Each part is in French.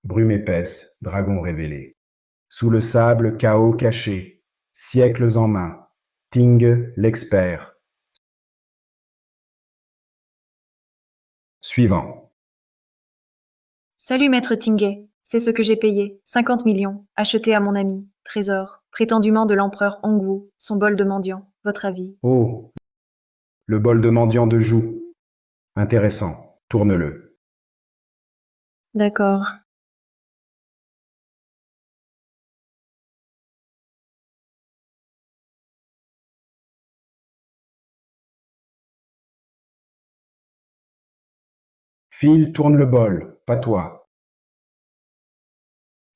Brume épaisse, dragon révélé. Sous le sable, chaos caché. Siècles en main. Ting, l'expert. Suivant. Salut, maître Tingay. C'est ce que j'ai payé. 50 millions. Acheté à mon ami. Trésor. Prétendument de l'empereur Hongwu. Son bol de mendiant. Votre avis? Oh, le bol de mendiant de joue. Intéressant. Tourne-le. D'accord. Phil, tourne le bol. Pas toi.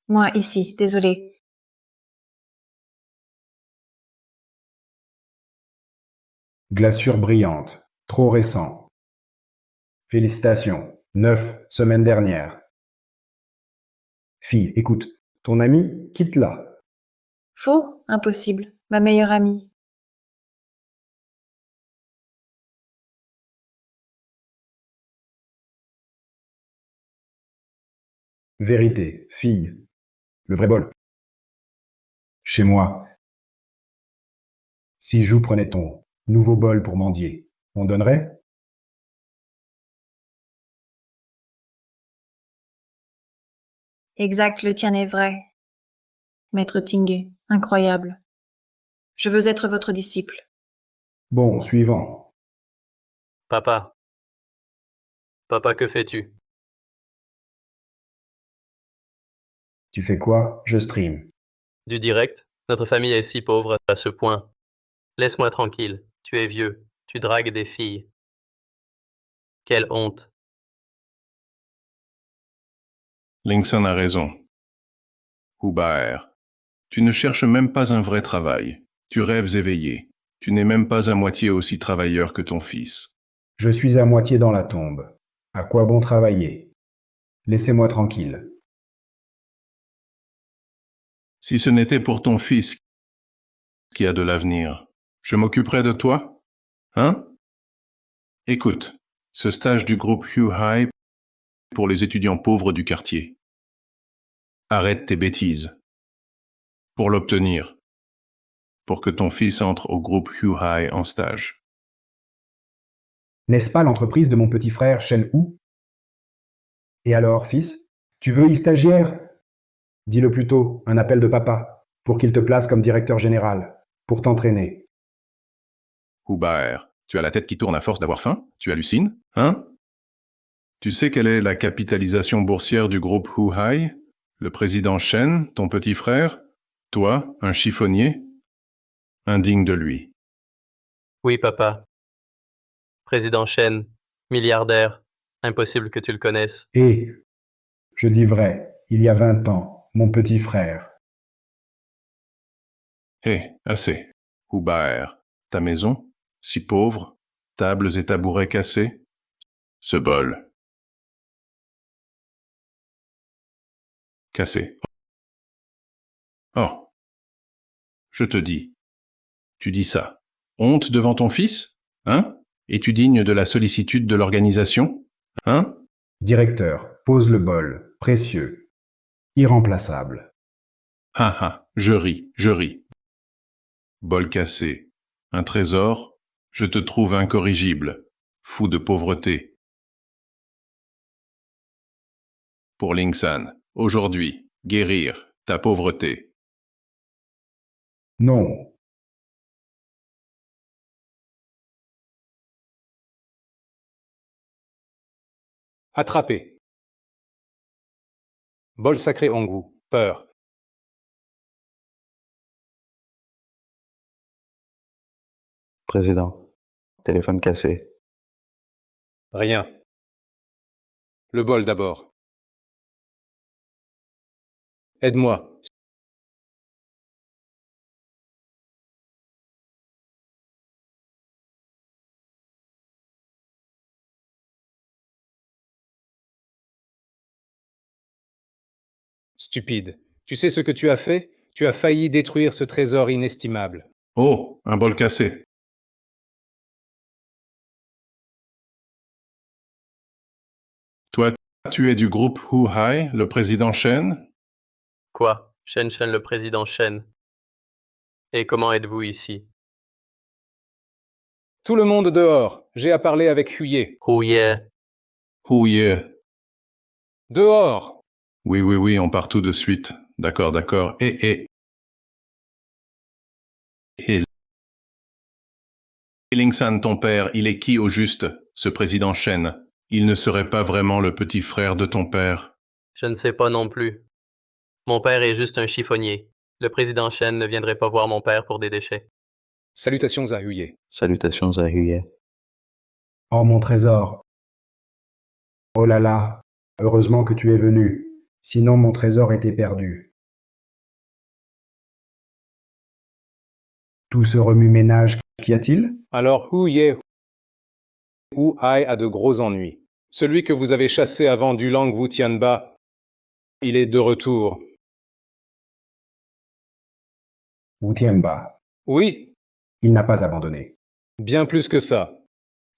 Moi, ici. Désolé. Glaçure brillante. Trop récent. Félicitations. 9, semaine dernière. Fille, écoute. Ton ami, quitte-la. Faux? Impossible. Ma meilleure amie. Vérité. Fille. Le vrai bol. Chez moi. Si Jou prenait ton nouveau bol pour mendier, on donnerait? Exact, le tien est vrai. Maître Tingay. Incroyable. Je veux être votre disciple. Bon, suivant. Papa, papa, que fais-tu? Tu fais quoi? Je stream. Du direct? Notre famille est si pauvre à ce point. Laisse-moi tranquille. Tu es vieux. Tu dragues des filles. Quelle honte. Linkson a raison. Hubert, tu ne cherches même pas un vrai travail. Tu rêves éveillé. Tu n'es même pas à moitié aussi travailleur que ton fils. Je suis à moitié dans la tombe. À quoi bon travailler? Laissez-moi tranquille. Si ce n'était pour ton fils qui a de l'avenir, je m'occuperais de toi? Hein? Écoute, ce stage du groupe Hugh High pour les étudiants pauvres du quartier. Arrête tes bêtises. Pour l'obtenir. Pour que ton fils entre au groupe Hugh High en stage. N'est-ce pas l'entreprise de mon petit frère Shen Hu? Et alors, fils? Tu veux y stagiaire? Dis-le plutôt, un appel de papa, pour qu'il te place comme directeur général, pour t'entraîner. Hubert, tu as la tête qui tourne à force d'avoir faim? Tu hallucines? Hein? Tu sais quelle est la capitalisation boursière du groupe Huhai? Le président Shen, ton petit frère? Toi, un chiffonnier? Indigne de lui. Oui, papa. Président Chen, milliardaire. Impossible que tu le connaisses. Et, je dis vrai, il y a 20 ans, mon petit frère. Hé, assez. Hubert, ta maison? Si pauvre? Tables et tabourets cassés? Ce bol. Cassé. Oh, je te dis. Tu dis ça. Honte devant ton fils? Hein? Es-tu digne de la sollicitude de l'organisation? Hein? Directeur, pose le bol, précieux, irremplaçable. Ha ha, je ris, je ris. Bol cassé. Un trésor? Je te trouve incorrigible. Fou de pauvreté. Pour Linksan, aujourd'hui, guérir ta pauvreté. Non, Attrapé. Bol sacré Hongwu. Peur. Président, téléphone cassé. Rien. Le bol d'abord. Aide-moi. Stupide. Tu sais ce que tu as fait? Tu as failli détruire ce trésor inestimable. Oh, un bol cassé. Toi, Tu es du groupe Hu Hai, le président Shen? Quoi? Shen Shen le président Shen. Et comment êtes-vous ici? Tout le monde dehors. J'ai à parler avec Huye. Rouillet. Hu Ye. Dehors! Oui, oui, oui, on part tout de suite. D'accord, d'accord. Et Lingsan, ton père, il est qui au juste, ce président Shen? Il ne serait pas vraiment le petit frère de ton père? Je ne sais pas non plus. Mon père est juste un chiffonnier. Le président Shen ne viendrait pas voir mon père pour des déchets. Salutations à Huye. Salutations à Huye. Oh mon trésor. Oh là là. Heureusement que tu es venu. Sinon mon trésor était perdu. Tout ce remue-ménage, qu'y a-t-il? Alors Huye Hai a de gros ennuis. Celui que vous avez chassé avant Dulang Wutianba, il est de retour. Wu Tianba. Oui, Il n'a pas abandonné. bien plus que ça.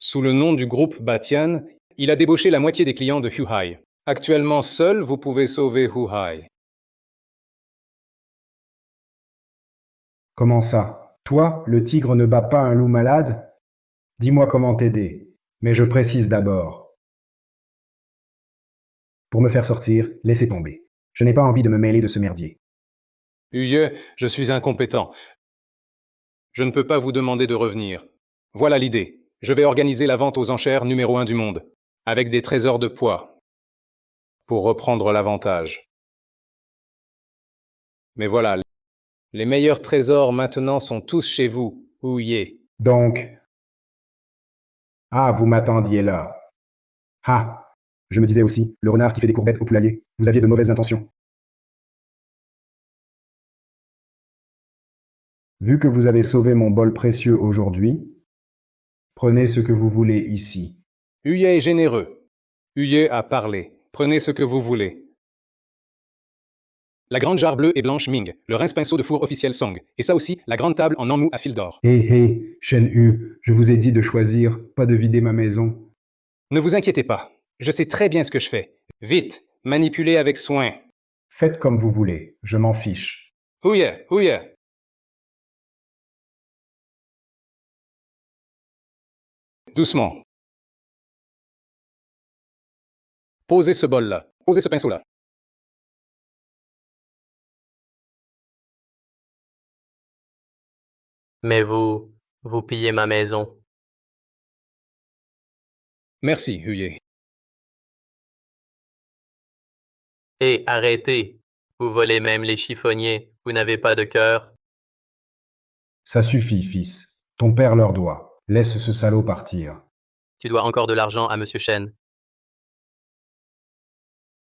Sous le nom du groupe Batian, il a débauché la moitié des clients de Huhai. Actuellement seul, vous pouvez sauver Huhai. Comment ça? Toi, le tigre ne bat pas un loup malade? Dis-moi comment t'aider. Mais je précise d'abord. Pour me faire sortir, laissez tomber. Je n'ai pas envie de me mêler de ce merdier. Huye, je suis incompétent. Je ne peux pas vous demander de revenir. Voilà l'idée. Je vais organiser la vente aux enchères numéro 1 du monde, avec des trésors de poids, pour reprendre l'avantage. Mais voilà, les meilleurs trésors maintenant sont tous chez vous, Huye. Donc, ah, vous m'attendiez là. Ah, je me disais aussi, le renard qui fait des courbettes au poulailler, vous aviez de mauvaises intentions. Vu que vous avez sauvé mon bol précieux aujourd'hui, prenez ce que vous voulez ici. Huye est généreux. Huye a parlé. Prenez ce que vous voulez. La grande jarre bleue et blanche Ming, le rince-pinceau de four officiel Song, et ça aussi, la grande table en embou à fil d'or. Hé hé, Shen Hu, je vous ai dit de choisir, pas de vider ma maison. Ne vous inquiétez pas, je sais très bien ce que je fais. Vite, manipulez avec soin. Faites comme vous voulez, je m'en fiche. Huye, Huye. Doucement. Posez ce bol-là. Posez ce pinceau-là. Mais vous pillez ma maison. Merci, Huye. Et arrêtez. Vous volez même les chiffonniers. Vous n'avez pas de cœur. Ça suffit, fils. Ton père leur doit. Laisse ce salaud partir. Tu dois encore de l'argent à Monsieur Shen.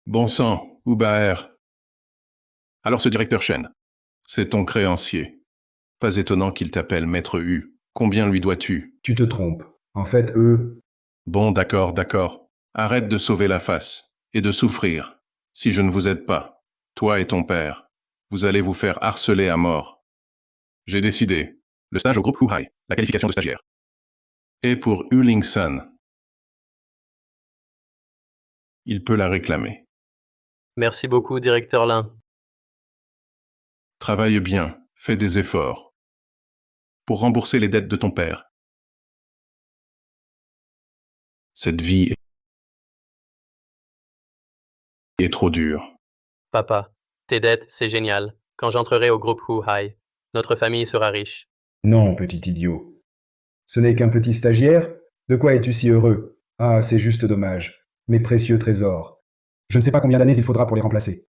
Bon sang, Ubaer. Alors ce directeur Shen, c'est ton créancier. Pas étonnant qu'il t'appelle Maître Hu. Combien lui dois-tu? Tu te trompes. En fait, eux, Bon, d'accord, d'accord. Arrête de sauver la face et de souffrir. Si je ne vous aide pas, toi et ton père, vous allez vous faire harceler à mort. J'ai décidé. Le stage au groupe Huhai, la qualification de stagiaire. Et pour Hu Lingsan, il peut la réclamer. Merci beaucoup, directeur Lin. Travaille bien, fais des efforts. Pour rembourser les dettes de ton père. Cette vie est trop dure. Papa, tes dettes, c'est génial. Quand j'entrerai au groupe Huhai, notre famille sera riche. non, petit idiot. Ce n'est qu'un petit stagiaire? De quoi es-tu si heureux? Ah, c'est juste dommage. Mes précieux trésors. Je ne sais pas combien d'années il faudra pour les remplacer.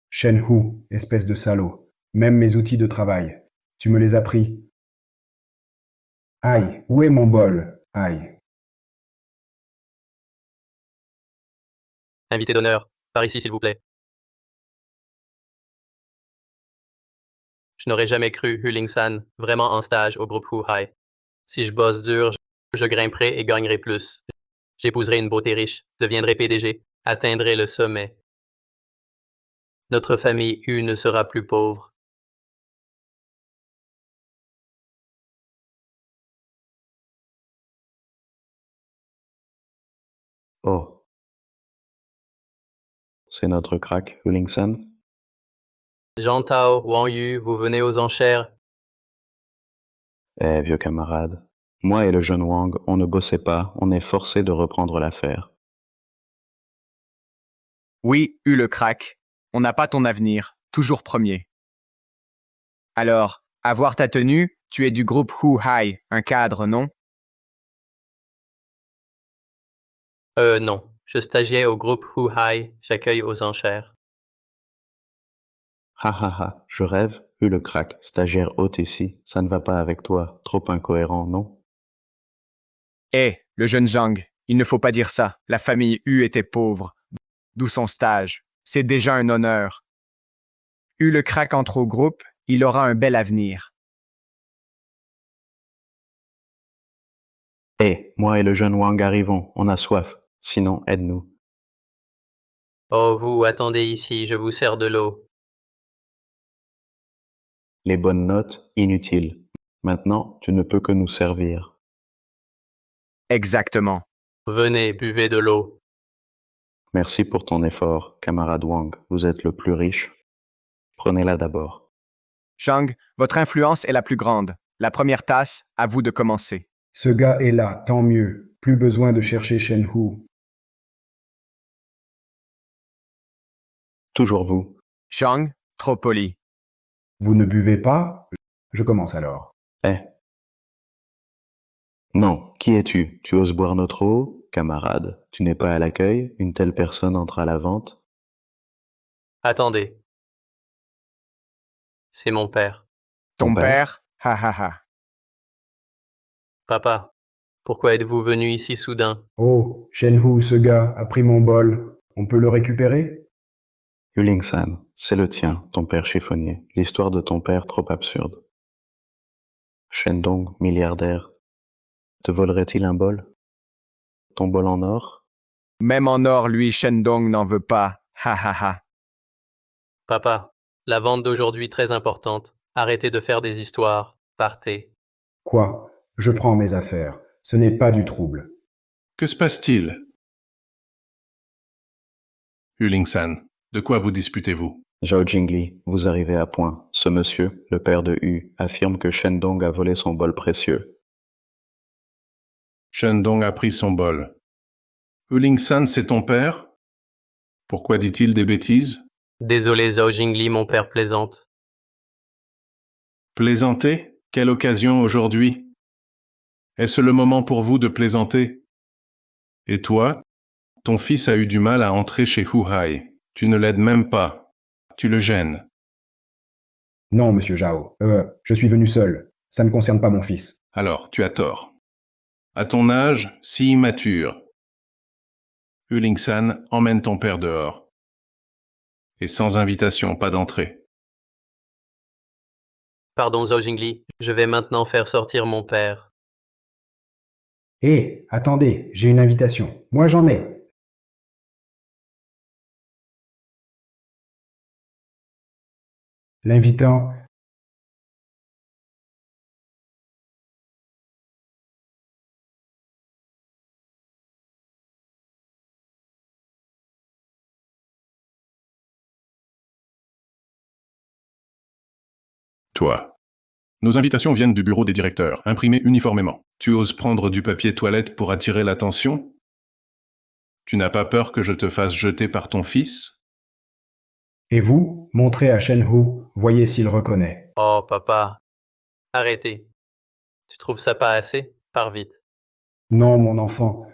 Shen Hu, espèce de salaud. Même mes outils de travail. Tu me les as pris. Aïe, où est mon bol? Aïe. Invité d'honneur, par ici s'il vous plaît. Je n'aurais jamais cru Hu Lingsan vraiment en stage au groupe Huhai. Si je bosse dur, Je grimperai et gagnerai plus. J'épouserai une beauté riche, deviendrai PDG, atteindrai le sommet. Notre famille U ne sera plus pauvre. Oh, c'est notre crack, Hullingson? Jean Tao, Wang Yu, vous venez aux enchères. Eh, vieux camarade. Moi et le jeune Wang, on ne bossait pas, on est forcé de reprendre l'affaire. Oui, eu le crack. On n'a pas ton avenir, toujours premier. Alors, à voir ta tenue, tu es du groupe Who High, un cadre, non? Non. Je stagiais au groupe Who High, j'accueille aux enchères. Ha ha ha, je rêve, le crack, stagiaire haute ici, ça ne va pas avec toi, trop incohérent, non? Eh, le jeune Zhang, il ne faut pas dire ça. La famille U était pauvre. D'où son stage. C'est déjà un honneur. U le crack entre au groupe, il aura un bel avenir. Eh, moi et le jeune Wang arrivons, on a soif, sinon aide-nous. Oh, vous, attendez ici, je vous sers de l'eau. Les bonnes notes, inutiles. Maintenant, tu ne peux que nous servir. Exactement. Venez, buvez de l'eau. Merci pour ton effort, camarade Wang, vous êtes le plus riche. Prenez-la d'abord. Zhang, votre influence est la plus grande. La première tasse, à vous de commencer. Ce gars est là, tant mieux. Plus besoin de chercher Shenhu. Toujours vous. Zhang, trop poli. Vous ne buvez pas? Je commence alors. Eh. Non, qui es-tu? Tu oses boire notre eau? Camarade, tu n'es pas à l'accueil? Une telle personne entre à la vente? Attendez. C'est mon père. Ton père? Ha ha ha. Papa, pourquoi êtes-vous venu ici soudain? Oh, Shenhu, ce gars a pris mon bol. On peut le récupérer? Hullingsan, c'est le tien, ton père chiffonnier. L'histoire de ton père trop absurde. Shendong, milliardaire, te volerait-il un bol? Ton bol en or? Même en or, lui, Shendong n'en veut pas. Ha ha ha. Papa, la vente d'aujourd'hui très importante. Arrêtez de faire des histoires. Partez. Quoi? Je prends mes affaires. Ce n'est pas du trouble. Que se passe-t-il? Hullingsan, de quoi vous disputez-vous? Zhao Jingli, vous arrivez à point. Ce monsieur, le père de Hu, affirme que Shendong a volé son bol précieux. Shendong a pris son bol. Hullingsan, c'est ton père? Pourquoi dit-il des bêtises? Désolé Zhao Jingli, mon père plaisante. Plaisanter? Quelle occasion aujourd'hui? Est-ce le moment pour vous de plaisanter? Et toi, ton fils a eu du mal à entrer chez Huhai. Tu ne l'aides même pas. Tu le gênes. Non, monsieur Zhao. Je suis venu seul. Ça ne concerne pas mon fils. Alors, tu as tort. À ton âge, si immature. Hullingsan, emmène ton père dehors. Et sans invitation, pas d'entrée. Pardon Zhao Jingli, je vais maintenant faire sortir mon père. Hé, attendez, j'ai une invitation. Moi, j'en ai. L'invitant. Toi. Nos invitations viennent du bureau des directeurs, imprimées uniformément. Tu oses prendre du papier toilette pour attirer l'attention? Tu n'as pas peur que je te fasse jeter par ton fils? Et vous, montrez à Shenhu, voyez s'il reconnaît. Oh papa, arrêtez. Tu trouves ça pas assez? Pars vite. Non, mon enfant.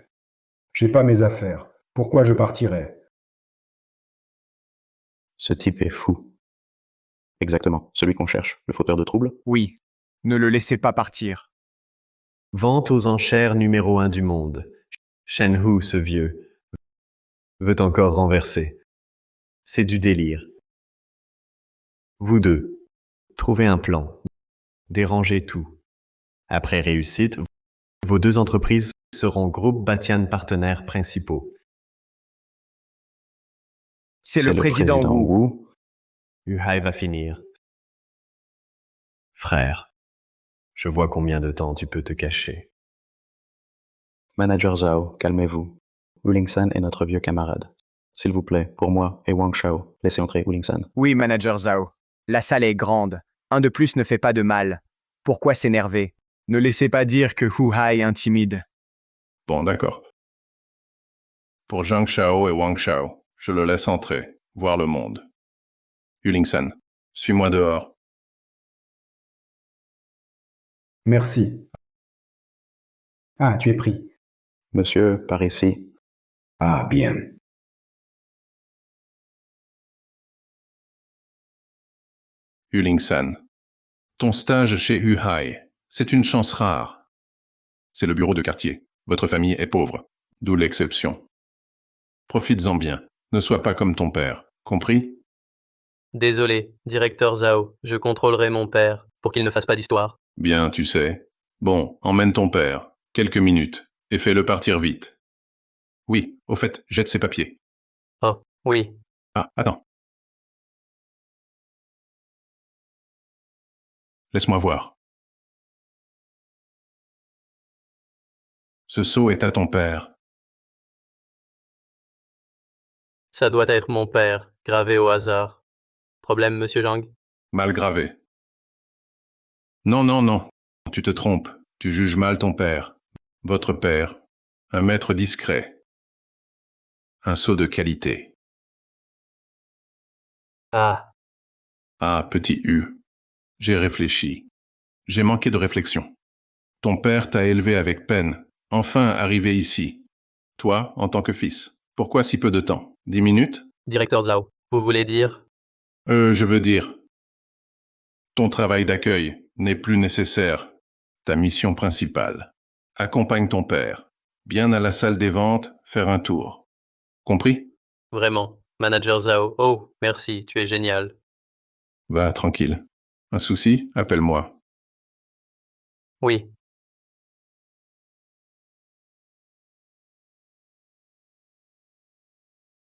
J'ai pas mes affaires. Pourquoi je partirais? Ce type est fou. Exactement, celui qu'on cherche, le fauteur de troubles? Oui. Ne le laissez pas partir. Vente aux enchères numéro 1 du monde. Shenhu, ce vieux, veut encore renverser. C'est du délire. Vous deux, trouvez un plan. Dérangez tout. Après réussite, Vos deux entreprises seront Groupe Batian partenaires principaux. C'est le président Wu. Wu. Huhai va finir. Frère, je vois combien de temps tu peux te cacher. Manager Zhao, calmez-vous. Wu Lingsan est notre vieux camarade. S'il vous plaît, pour moi et Wang Shao, laissez entrer Wu Lingsan. Oui, manager Zhao. La salle est grande. Un de plus ne fait pas de mal. Pourquoi s'énerver? Ne laissez pas dire que Hu Hai intimide. Bon, d'accord. Pour Zhang Shao et Wang Shao, je le laisse entrer, voir le monde. Yulingsan, suis-moi dehors. Merci. Ah, tu es pris. Monsieur, par ici. Ah, bien. Yulingsan, ton stage chez Huhai, c'est une chance rare. C'est le bureau de quartier. Votre famille est pauvre, d'où l'exception. Profites-en bien. Ne sois pas comme ton père. Compris? Désolé, directeur Zhao, je contrôlerai mon père pour qu'il ne fasse pas d'histoire. Bien, tu sais. Bon, emmène ton père. Quelques minutes. Et fais-le partir vite. Oui, au fait, jette ses papiers. Oh, oui. Ah, attends. Laisse-moi voir. Ce sceau est à ton père. Ça doit être mon père, gravé au hasard. Problème, monsieur Zhang? Mal gravé. Non, non, non. Tu te trompes. Tu juges mal ton père. Votre père. Un maître discret. Un sceau de qualité. Ah, Ah, petit U. J'ai réfléchi. J'ai manqué de réflexion. Ton père t'a élevé avec peine. Enfin arrivé ici. Toi, en tant que fils. Pourquoi si peu de temps? 10 minutes? directeur Zhao, vous voulez dire? Je veux dire, ton travail d'accueil n'est plus nécessaire. Ta mission principale. Accompagne ton père. Bien à la salle des ventes, faire un tour. Compris? Vraiment, manager Zhao. Oh, merci, tu es génial. Va, tranquille. Un souci? Appelle-moi. Oui,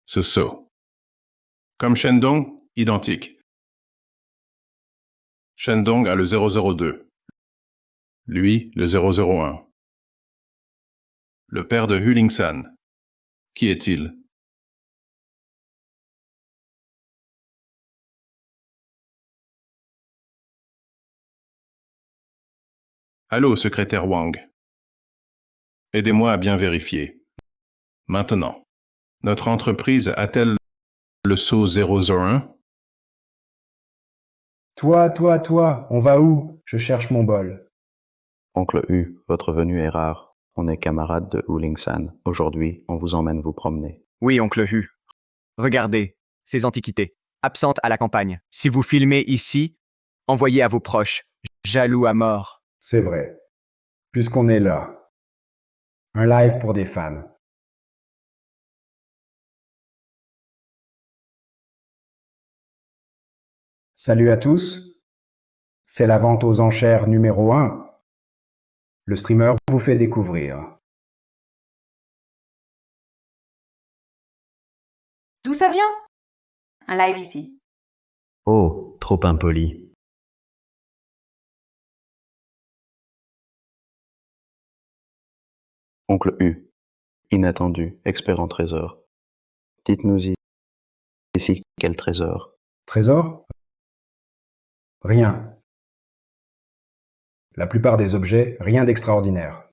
Ce sceau. Comme Shendong, identique. Shendong a le 002. Lui, le 001. Le père de Hulingsan. Qui est-il? Allô, secrétaire Wang. Aidez-moi à bien vérifier. Maintenant, notre entreprise a-t-elle le sceau 001? Toi, on va où? Je cherche mon bol. Oncle Hu, votre venue est rare. On est camarades de Wu Lingsan. Aujourd'hui, on vous emmène vous promener. Oui, oncle Hu. Regardez, ces antiquités, absentes à la campagne. Si vous filmez ici, envoyez à vos proches, jaloux à mort. C'est vrai. Puisqu'on est là. Un live pour des fans. Salut à tous. C'est la vente aux enchères numéro 1. Le streamer vous fait découvrir. D'où ça vient? Un live ici. Oh, trop impoli. Oncle Hu, inattendu, expert en trésor. Dites-nous ici quel trésor. Trésor? Rien. La plupart des objets, rien d'extraordinaire.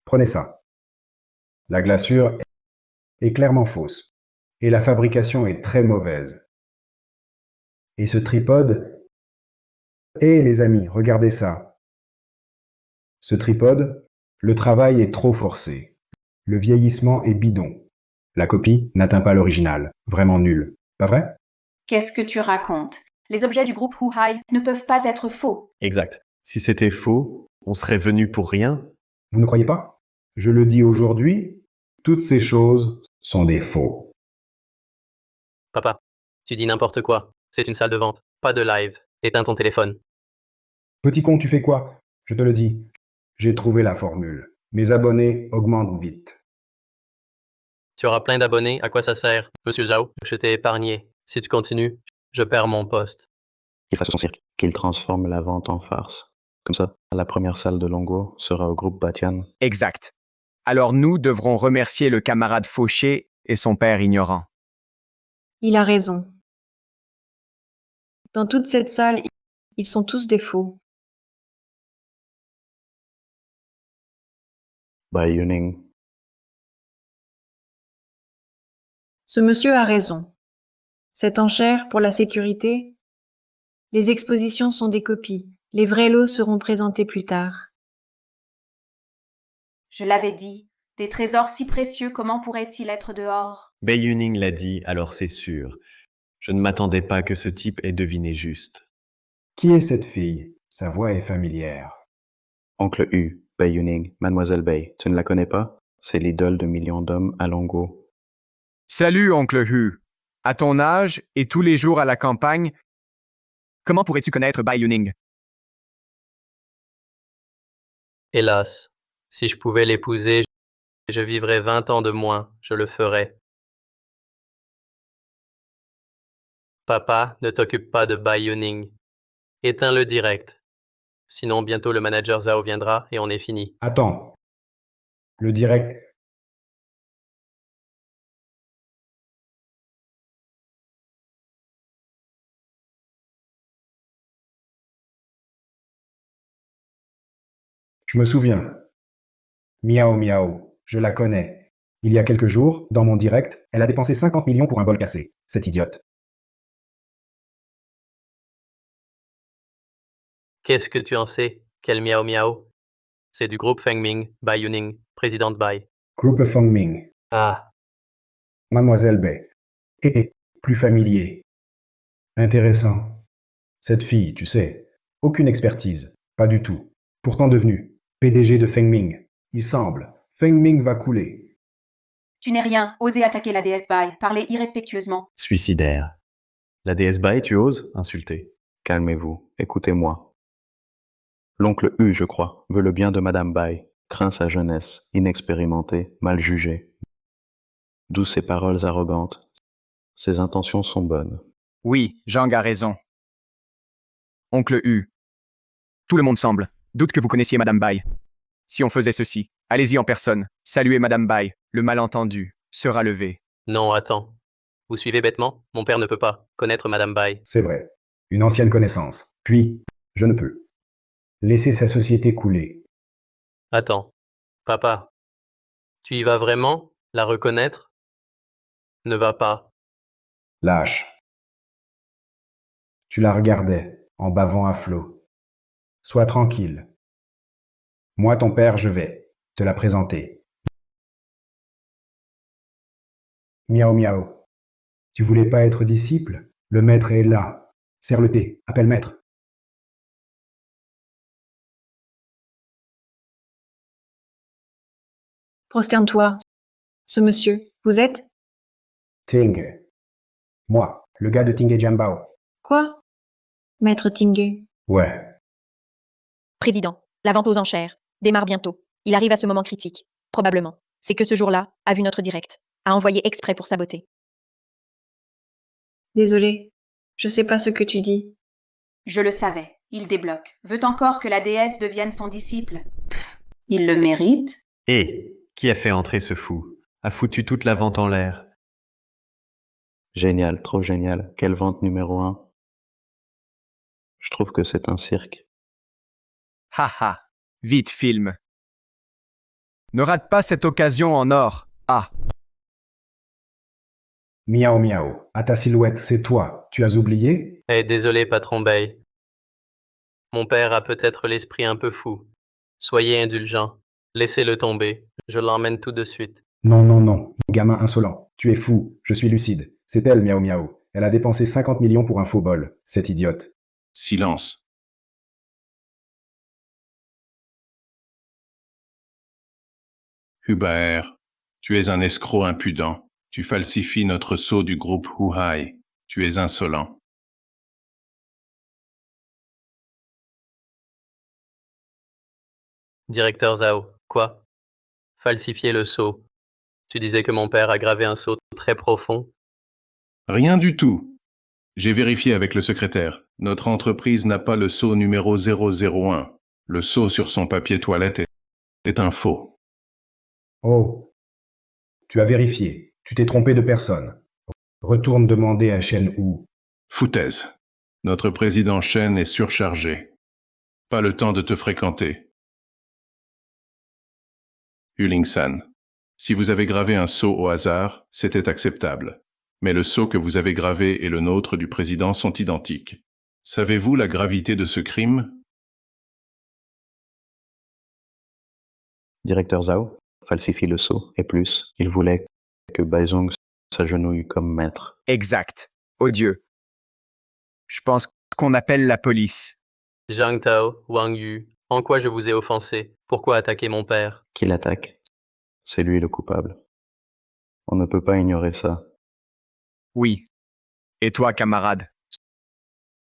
Prenez ça. La glaçure est clairement fausse. Et la fabrication est très mauvaise. Et ce tripode... Eh les amis, regardez ça. Ce tripode, le travail est trop forcé. Le vieillissement est bidon. La copie n'atteint pas l'original. Vraiment nul. Pas vrai? Qu'est-ce que tu racontes? Les objets du groupe Huhai ne peuvent pas être faux. Exact. Si c'était faux, on serait venu pour rien. Vous ne croyez pas? Je le dis aujourd'hui, toutes ces choses sont des faux. papa, tu dis n'importe quoi. C'est une salle de vente, pas de live. Éteins ton téléphone. Petit con, tu fais quoi? Je te le dis. J'ai trouvé la formule. Mes abonnés augmentent vite. Tu auras plein d'abonnés, à quoi ça sert? Monsieur Zhao, je t'ai épargné. Si tu continues, je perds mon poste. Qu'il fasse son cirque, qu'il transforme la vente en farce. Comme ça, la première salle de Longo sera au groupe Batian. Exact. Alors nous devrons remercier le camarade fauché et son père ignorant. Il a raison. Dans toute cette salle, ils sont tous des faux. Bai Yuning. Ce monsieur a raison. Cette enchère pour la sécurité, les expositions sont des copies. Les vrais lots seront présentés plus tard. Je l'avais dit, des trésors si précieux, comment pourraient-ils être dehors? Bei Yuning l'a dit, alors c'est sûr. Je ne m'attendais pas que ce type ait deviné juste. Qui est cette fille? Sa voix est familière. Oncle Hu, Bai Yuning, Mademoiselle Bai, tu ne la connais pas? C'est l'idole de millions d'hommes à Longo. Salut, oncle Hu. À ton âge et tous les jours à la campagne, comment pourrais-tu connaître Bai Yuning? Hélas, si je pouvais l'épouser, je vivrais 20 ans de moins, je le ferais. Papa, ne t'occupe pas de Bai Yuning. Éteins-le direct. Sinon, bientôt le manager Zhao viendra et on est fini. Attends. Le direct. Je me souviens. Miao Miao, je la connais. Il y a quelques jours, dans mon direct, elle a dépensé 50 millions pour un bol cassé. Cette idiote. Qu'est-ce que tu en sais? Quel miao miao? C'est du groupe Fengming, Bai Yuning, présidente Bai. Groupe Fengming. Ah, Mademoiselle Bai. Plus familier. Intéressant. Cette fille, tu sais, aucune expertise. Pas du tout. Pourtant devenue PDG de Fengming. Il semble. Fengming va couler. Tu n'es rien, osez attaquer la déesse Bai, parler irrespectueusement. Suicidaire. La déesse Bai, tu oses insulter? Calmez-vous, écoutez-moi. L'oncle Hu, je crois, veut le bien de Madame Bai, craint sa jeunesse, inexpérimentée, mal jugée. D'où ces paroles arrogantes. Ses intentions sont bonnes. Oui, Zhang a raison. Oncle Hu. Tout le monde semble. Doute que vous connaissiez Madame Bai. Si on faisait ceci, allez-y en personne, saluez Madame Bai, le malentendu sera levé. non, attends. Vous suivez bêtement? Mon père ne peut pas connaître Madame Bai. C'est vrai. Une ancienne connaissance. Puis, je ne peux. Laisser sa société couler. Attends. Papa, tu y vas vraiment? La reconnaître? Ne va pas. Lâche. Tu la regardais, en bavant à flot. Sois tranquille. Moi, ton père, je vais te la présenter. Miao Miao. Tu voulais pas être disciple? Le maître est là. Serre le thé. Appelle maître. Prosterne-toi. Ce monsieur, vous êtes? Ting. Moi, le gars de Ting et Jianbao. Quoi? Maître Tingé. Ouais. Président, la vente aux enchères démarre bientôt. Il arrive à ce moment critique. Probablement. C'est que ce jour-là a vu notre direct. A envoyé exprès pour saboter. Désolé. Je sais pas ce que tu dis. Je le savais, il débloque. Veut encore que la déesse devienne son disciple. Pff, il le mérite. Et qui a fait entrer ce fou? A foutu toute la vente en l'air. Génial, trop génial. Quelle vente numéro 1? Je trouve que c'est un cirque. Haha. Vite, film. Ne rate pas cette occasion en or. Ah. Miao Miao. À ta silhouette, c'est toi. Tu as oublié? Eh, désolé, patron Bai. Mon père a peut-être l'esprit un peu fou. Soyez indulgent. Laissez-le tomber. Je l'emmène tout de suite. Non, non, non. Gamin insolent. Tu es fou. Je suis lucide. C'est elle, Miao Miao. Elle a dépensé 50 millions pour un faux bol. Cette idiote. Silence. Hubert, tu es un escroc impudent. Tu falsifies notre sceau du groupe Huhai. Tu es insolent. Directeur Zhao, quoi? Falsifier le sceau. Tu disais que mon père a gravé un sceau très profond. Rien du tout. J'ai vérifié avec le secrétaire. Notre entreprise n'a pas le sceau numéro 001. Le sceau sur son papier toilette est un faux. Oh, tu as vérifié. Tu t'es trompé de personne. Retourne demander à Shen Hu. Foutaise. Notre président Shen est surchargé. Pas le temps de te fréquenter. Huling-san, si vous avez gravé un sceau au hasard, c'était acceptable. Mais le sceau que vous avez gravé et le nôtre du président sont identiques. Savez-vous la gravité de ce crime? Directeur Zhao falsifie le sceau, et plus, il voulait que Baizong s'agenouille comme maître. Exact. Odieux. Je pense qu'on appelle la police. Zhang Tao, Wang Yu, en quoi je vous ai offensé? Pourquoi attaquer mon père? Qui l'attaque? C'est lui le coupable. On ne peut pas ignorer ça. Oui. Et toi, camarade?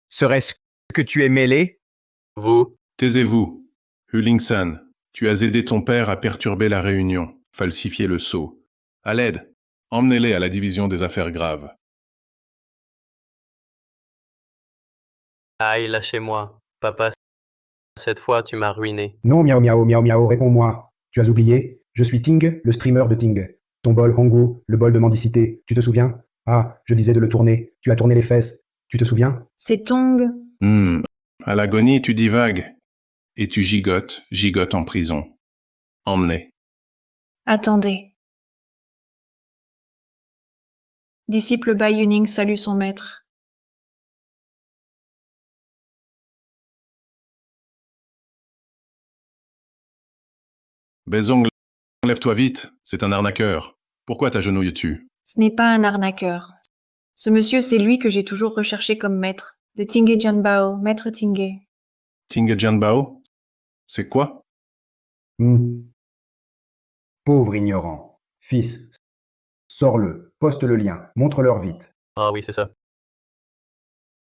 Serait-ce que tu es mêlé? Vous? Taisez-vous. Huling-san, tu as aidé ton père à perturber la réunion, falsifier le sceau. À l'aide, emmenez-les à la division des affaires graves. Aïe, lâchez-moi. Papa, cette fois, tu m'as ruiné. Non, miao miao miao miao, réponds-moi. Tu as oublié? Je suis Ting, le streamer de Ting. Ton bol Hongo, le bol de mendicité. Tu te souviens? Ah, je disais de le tourner. Tu as tourné les fesses. Tu te souviens? C'est Tong. À l'agonie, tu divagues. Et tu gigotes en prison. Emmenez. Attendez. Disciple Bai Yuning salue son maître. Baizong, lève-toi vite, c'est un arnaqueur. Pourquoi t'agenouilles-tu? Ce n'est pas un arnaqueur. Ce monsieur, c'est lui que j'ai toujours recherché comme maître. De Tingé Jianbao, maître Tingé. Ting Jianbao? C'est quoi? Pauvre ignorant. Fils, sors-le, poste le lien, montre-leur vite. Ah oui, c'est ça.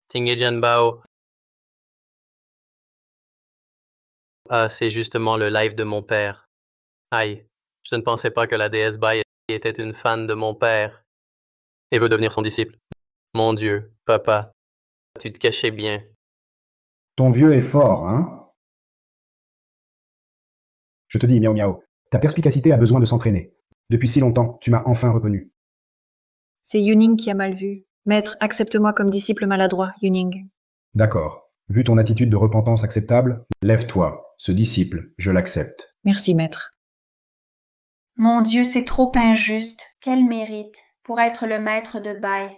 Tingé Jianbao. Ah, c'est justement le live de mon père. Aïe, je ne pensais pas que la déesse Bai était une fan de mon père et veut devenir son disciple. Mon Dieu, papa, tu te cachais bien. Ton vieux est fort, hein? Je te dis, miao miao, ta perspicacité a besoin de s'entraîner. Depuis si longtemps, tu m'as enfin reconnu. C'est Yuning qui a mal vu. Maître, accepte-moi comme disciple maladroit, Yuning. D'accord. Vu ton attitude de repentance acceptable, lève-toi. Ce disciple, je l'accepte. Merci, maître. Mon Dieu, c'est trop injuste. Quel mérite pour être le maître de Bai.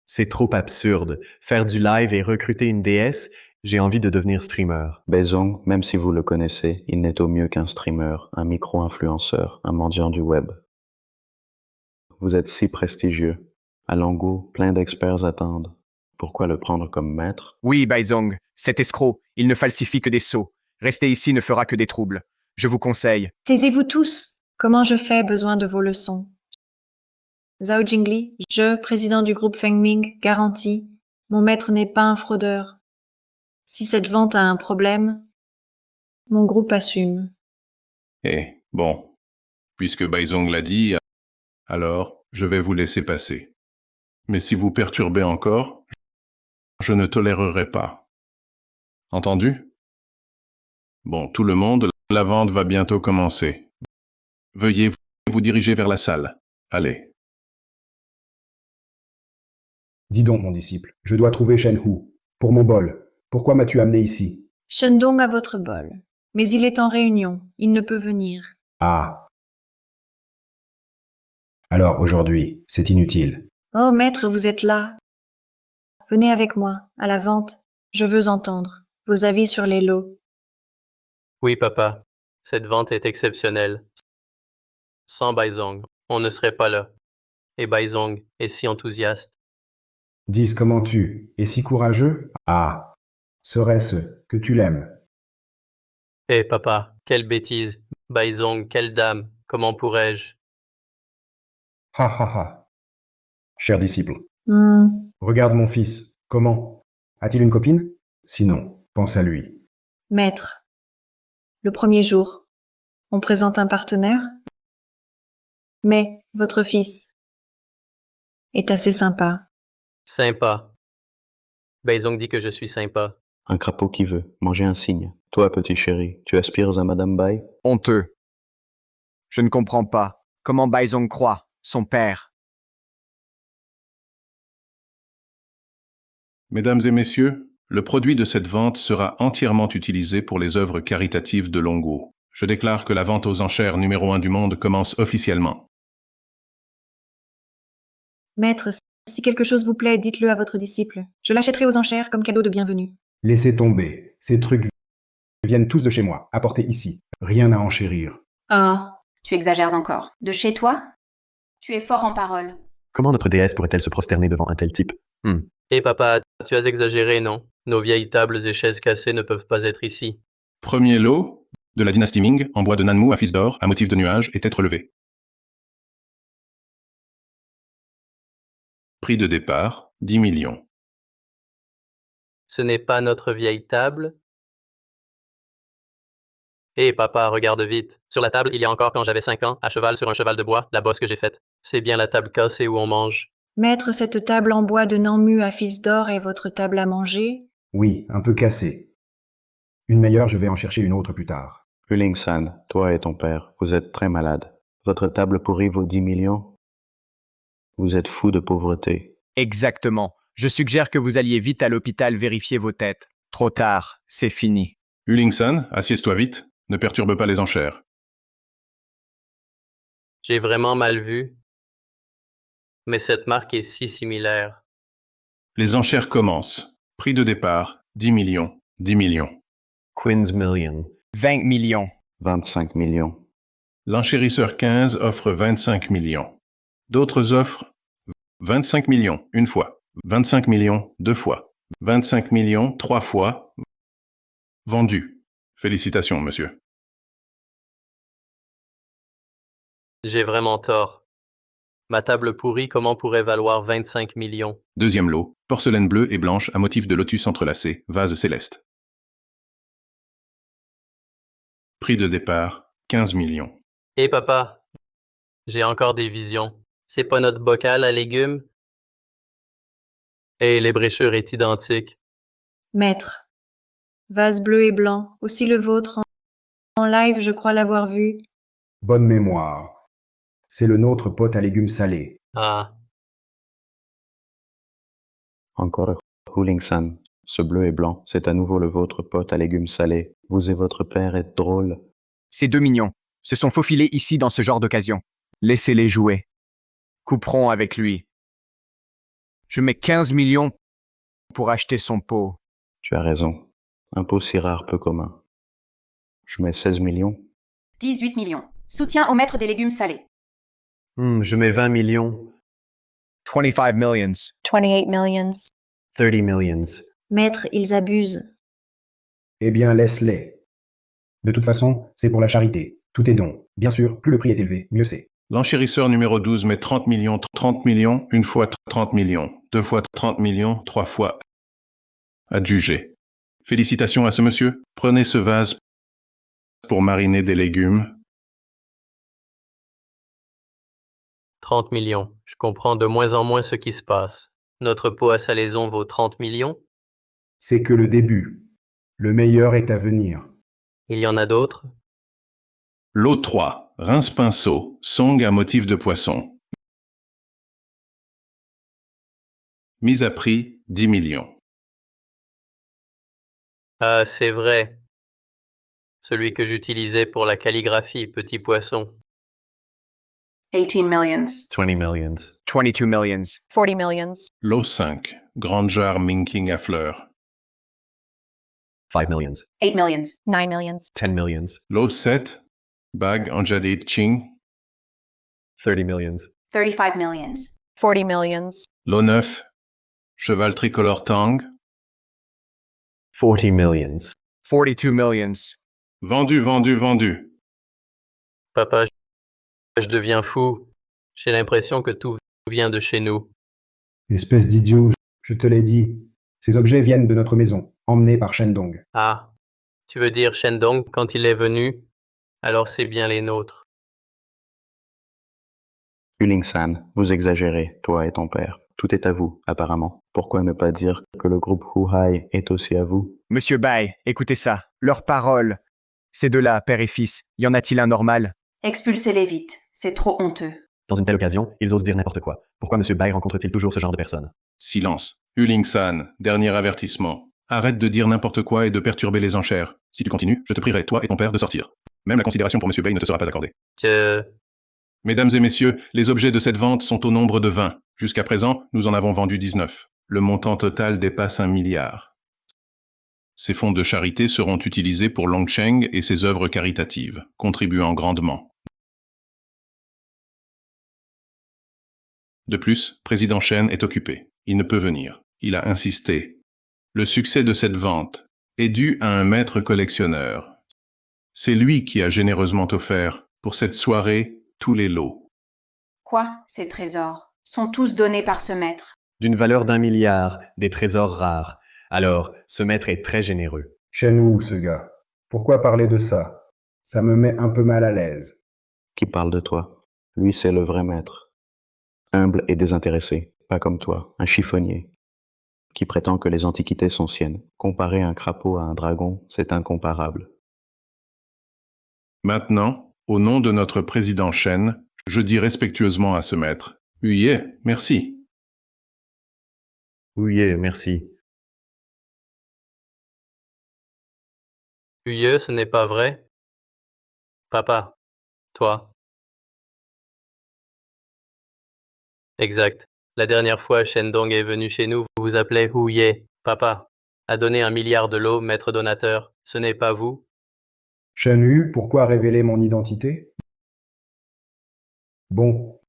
C'est trop absurde. Faire du live et recruter une déesse, j'ai envie de devenir streamer. Baizong, même si vous le connaissez, il n'est au mieux qu'un streamer, un micro-influenceur, un mendiant du web. Vous êtes si prestigieux. À Longo, plein d'experts attendent. Pourquoi le prendre comme maître? Oui, Baizong, cet escroc, il ne falsifie que des sceaux. Rester ici ne fera que des troubles. Je vous conseille. Taisez-vous tous. Comment je fais besoin de vos leçons? Zhao Jingli, je, président du groupe Fengming, garantis, mon maître n'est pas un fraudeur. Si cette vente a un problème, mon groupe assume. Eh, bon, puisque Baizong l'a dit, alors je vais vous laisser passer. Mais si vous perturbez encore, je ne tolérerai pas. Entendu? Bon, tout le monde, la vente va bientôt commencer. Veuillez vous diriger vers la salle. Allez. Dis donc, mon disciple, je dois trouver Shen Hu. Pour mon bol. Pourquoi m'as-tu amené ici? Shendong a votre bol. Mais il est en réunion. Il ne peut venir. Ah. Alors, aujourd'hui, c'est inutile. Oh, maître, vous êtes là. Venez avec moi, à la vente. Je veux entendre vos avis sur les lots. Oui, papa, cette vente est exceptionnelle. Sans Baizong, on ne serait pas là. Et Baizong est si enthousiaste. Dis comment tu es si courageux? Ah. Serait-ce que tu l'aimes? Eh, papa, quelle bêtise. Baizong, quelle dame. Comment pourrais-je? Ha ha ha. Cher disciple, Hmm, regarde mon fils. Comment? A-t-il une copine? Sinon, pense à lui. maître, Le premier jour, on présente un partenaire. Mais votre fils est assez sympa. Sympa. Baizong dit que je suis sympa. Un crapaud qui veut manger un cygne. Toi, petit chéri, tu aspires à Madame Bai? Honteux. Je ne comprends pas. Comment Baizong croit, son père. Mesdames et messieurs, le produit de cette vente sera entièrement utilisé pour les œuvres caritatives de Longo. Je déclare que la vente aux enchères numéro 1 du monde commence officiellement. Maître, si quelque chose vous plaît, dites-le à votre disciple. Je l'achèterai aux enchères comme cadeau de bienvenue. Laissez tomber. Ces trucs viennent tous de chez moi, apportés ici. Rien à enchérir. Ah, Tu exagères encore. De chez toi? Tu es fort en parole. Comment notre déesse pourrait-elle se prosterner devant un tel type? Hé papa, tu as exagéré, non? Nos vieilles tables et chaises cassées ne peuvent pas être ici. Premier lot de la dynastie Ming en bois de Nanmu à fils d'or à motif de nuage est être levé. Prix de départ, 10 millions. Ce n'est pas notre vieille table? Hé papa, regarde vite. Sur la table, il y a encore quand j'avais 5 ans, à cheval sur un cheval de bois, la bosse que j'ai faite. C'est bien la table cassée où on mange. maître, cette table en bois de Nanmu à fils d'or est votre table à manger? Oui, un peu cassée. Une meilleure, je vais en chercher une autre plus tard. Huling-san, toi et ton père, vous êtes très malades. Votre table pourrie vaut 10 millions? Vous êtes fou de pauvreté. Exactement. Je suggère que vous alliez vite à l'hôpital vérifier vos têtes. Trop tard, c'est fini. Huling-san, assieds-toi vite, ne perturbe pas les enchères. J'ai vraiment mal vu. Mais cette marque est si similaire. Les enchères commencent. Prix de départ, 10 millions. 10 millions. Quinn's Million. 20 millions. 25 millions. L'enchérisseur 15 offre 25 millions. D'autres offrent 25 millions une fois, 25 millions deux fois, 25 millions trois fois. Vendu. Félicitations, monsieur. J'ai vraiment tort. Ma table pourrie, comment pourrait valoir 25 millions? Deuxième lot, porcelaine bleue et blanche à motif de lotus entrelacé, vase céleste. Prix de départ, 15 millions. Hé papa, j'ai encore des visions. C'est pas notre bocal à légumes? Et l'ébréchure est identique. Maître, vase bleu et blanc, aussi le vôtre en live, je crois l'avoir vu. Bonne mémoire. C'est le nôtre pot à légumes salés. Ah, Encore Huling-san, ce bleu et blanc, c'est à nouveau le vôtre pot à légumes salés. Vous et votre père êtes drôles. Ces 2 millions se sont faufilés ici dans ce genre d'occasion. Laissez-les jouer. Couperons avec lui. Je mets 15 millions pour acheter son pot. Tu as raison. Un pot si rare, peu commun. Je mets 16 millions. 18 millions. Soutien au maître des légumes salés. Je mets 20 millions. 25 millions. 28 millions. 30 millions. Maître, ils abusent. Eh bien, laisse-les. De toute façon, c'est pour la charité. Tout est don. Bien sûr, plus le prix est élevé, mieux c'est. L'enchérisseur numéro 12 met 30 millions, une fois 30 millions, deux fois 30 millions, trois fois. Adjugé. Félicitations à ce monsieur. Prenez ce vase pour mariner des légumes. 30 millions. Je comprends de moins en moins ce qui se passe. Notre pot à salaison vaut 30 millions? C'est que le début. Le meilleur est à venir. Il y en a d'autres? Lot 3. Rince-pinceau. Song à motif de poisson. Mise à prix, 10 millions. Ah, c'est vrai. Celui que j'utilisais pour la calligraphie, petit poisson. 18 millions. 20 millions. 22 millions. 40 millions. Lot 5. Grande jarre minking à fleurs. 5 millions. 8 millions. 9 millions. 10 millions. Lot 7. Bague en jaded ching. 30 millions. 35 millions. 40 millions. Lot 9. Cheval tricolore tang. 40 millions. 42 millions. Vendu, vendu, vendu. Papa, je deviens fou. J'ai l'impression que tout vient de chez nous. Espèce d'idiot, je te l'ai dit. Ces objets viennent de notre maison, emmenés par Shendong. Ah, Tu veux dire Shendong quand il est venu? Alors c'est bien les nôtres. Uling-san, vous exagérez, toi et ton père. Tout est à vous, apparemment. Pourquoi ne pas dire que le groupe Huhai est aussi à vous? Monsieur Bai, écoutez ça. Leurs paroles. Ces deux-là, père et fils, y en a-t-il un normal? Expulsez-les vite. C'est trop honteux. Dans une telle occasion, ils osent dire n'importe quoi. Pourquoi M. Bai rencontre-t-il toujours ce genre de personnes? Silence. Uling-san, dernier avertissement. Arrête de dire n'importe quoi et de perturber les enchères. Si tu continues, je te prierai, toi et ton père, de sortir. Même la considération pour M. Bay ne te sera pas accordée. Mesdames et messieurs, les objets de cette vente sont au nombre de 20. Jusqu'à présent, nous en avons vendu 19. Le montant total dépasse 1 milliard. Ces fonds de charité seront utilisés pour Longsheng et ses œuvres caritatives, contribuant grandement. De plus, Président Shen est occupé. Il ne peut venir. Il a insisté. Le succès de cette vente est dû à un maître collectionneur. C'est lui qui a généreusement offert, pour cette soirée, tous les lots. Quoi? Ces trésors sont tous donnés par ce maître. D'une valeur d'1 milliard, des trésors rares. Alors, ce maître est très généreux. Shenwu, ce gars. Pourquoi parler de ça? Ça me met un peu mal à l'aise. Qui parle de toi? Lui, c'est le vrai maître. Humble et désintéressé, pas comme toi, un chiffonnier, qui prétend que les antiquités sont siennes. Comparer un crapaud à un dragon, c'est incomparable. Maintenant, au nom de notre président Shen, je dis respectueusement à ce maître, « Huye, merci. » Oui, merci. Huye, ce n'est pas vrai? Papa, toi. Exact. La dernière fois Shendong est venu chez nous, vous vous appelez Huye. Papa a donné 1 milliard de lots, maître donateur. Ce n'est pas vous? Shenwu, pourquoi révéler mon identité? Bon.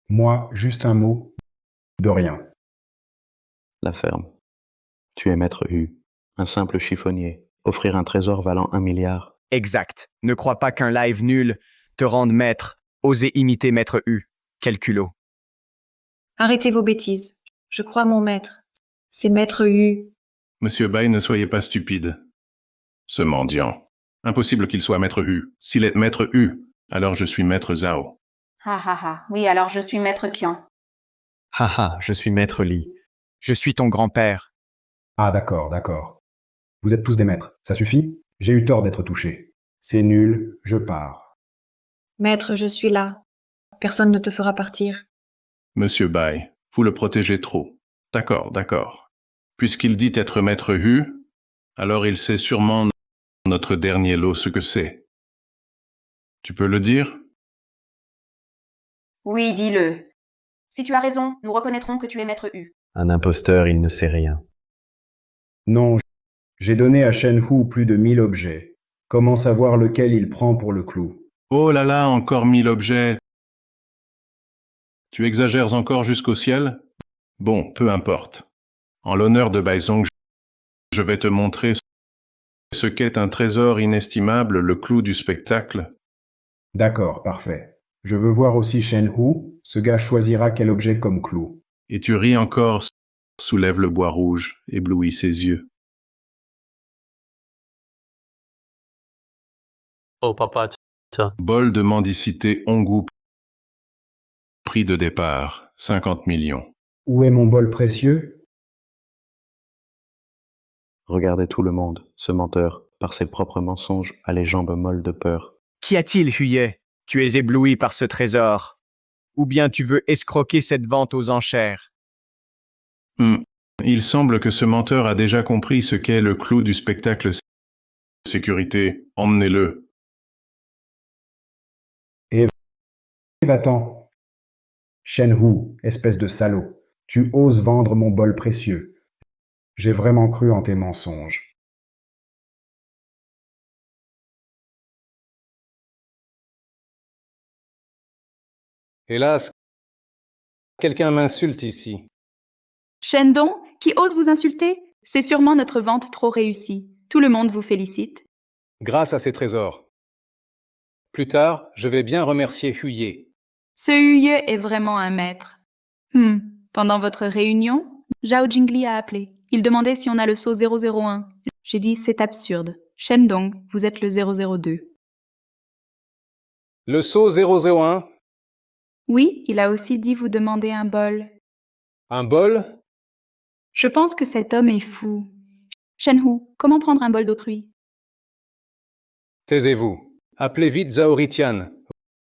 Moi, juste un mot. De rien. La ferme. Tu es maître Hu, un simple chiffonnier. Offrir un trésor valant 1 milliard. Exact. Ne crois pas qu'un live nul te rende maître. Osez imiter maître U. Quel culot. Arrêtez vos bêtises. Je crois mon maître. C'est maître Hu. Monsieur Bai, ne soyez pas stupide. Ce mendiant. Impossible qu'il soit maître Hu. S'il est maître Hu, alors je suis maître Zhao. Ah ah ah. Oui, alors je suis maître Qian. Haha, je suis maître Li. Je suis ton grand-père. Ah d'accord, d'accord. Vous êtes tous des maîtres. Ça suffit? J'ai eu tort d'être touché. C'est nul, je pars. Maître, je suis là. Personne ne te fera partir. Monsieur Bai, vous le protégez trop. D'accord, d'accord. Puisqu'il dit être maître Hu, alors il sait sûrement notre dernier lot ce que c'est. Tu peux le dire? Oui, dis-le. Si tu as raison, nous reconnaîtrons que tu es maître Hu. Un imposteur, il ne sait rien. Non, j'ai donné à Shenhu plus de 1000 objets. Comment savoir lequel il prend pour le clou? Oh là là, encore 1000 objets. Tu exagères encore jusqu'au ciel? Bon, peu importe. En l'honneur de Baizong, je vais te montrer ce qu'est un trésor inestimable, le clou du spectacle. D'accord, parfait. Je veux voir aussi Shenhu. Ce gars choisira quel objet comme clou. Et tu ris encore, soulève le bois rouge, éblouit ses yeux. Oh papa, ça. Bol de mendicité Ongu, prix de départ, 50 millions. Où est mon bol précieux? Regardez tout le monde, ce menteur, par ses propres mensonges, a les jambes molles de peur. Qu'y a-t-il, Huye? Tu es ébloui par ce trésor. Ou bien tu veux escroquer cette vente aux enchères? Il semble que ce menteur a déjà compris ce qu'est le clou du spectacle. Sécurité, emmenez-le. Et va-t'en. Shenhu, espèce de salaud. Tu oses vendre mon bol précieux. J'ai vraiment cru en tes mensonges. Hélas, quelqu'un m'insulte ici. Shendong, qui ose vous insulter? C'est sûrement notre vente trop réussie. Tout le monde vous félicite. Grâce à ces trésors. Plus tard, je vais bien remercier Huye. Ce Huye est vraiment un maître. Pendant votre réunion, Zhao Jingli a appelé. Il demandait si on a le saut 001. J'ai dit c'est absurde. Shendong, vous êtes le 002. Le saut 001. Oui, il a aussi dit vous demander un bol. Un bol? Je pense que cet homme est fou. Shenhu, comment prendre un bol d'autrui? Taisez-vous. Appelez vite Zhaoritian.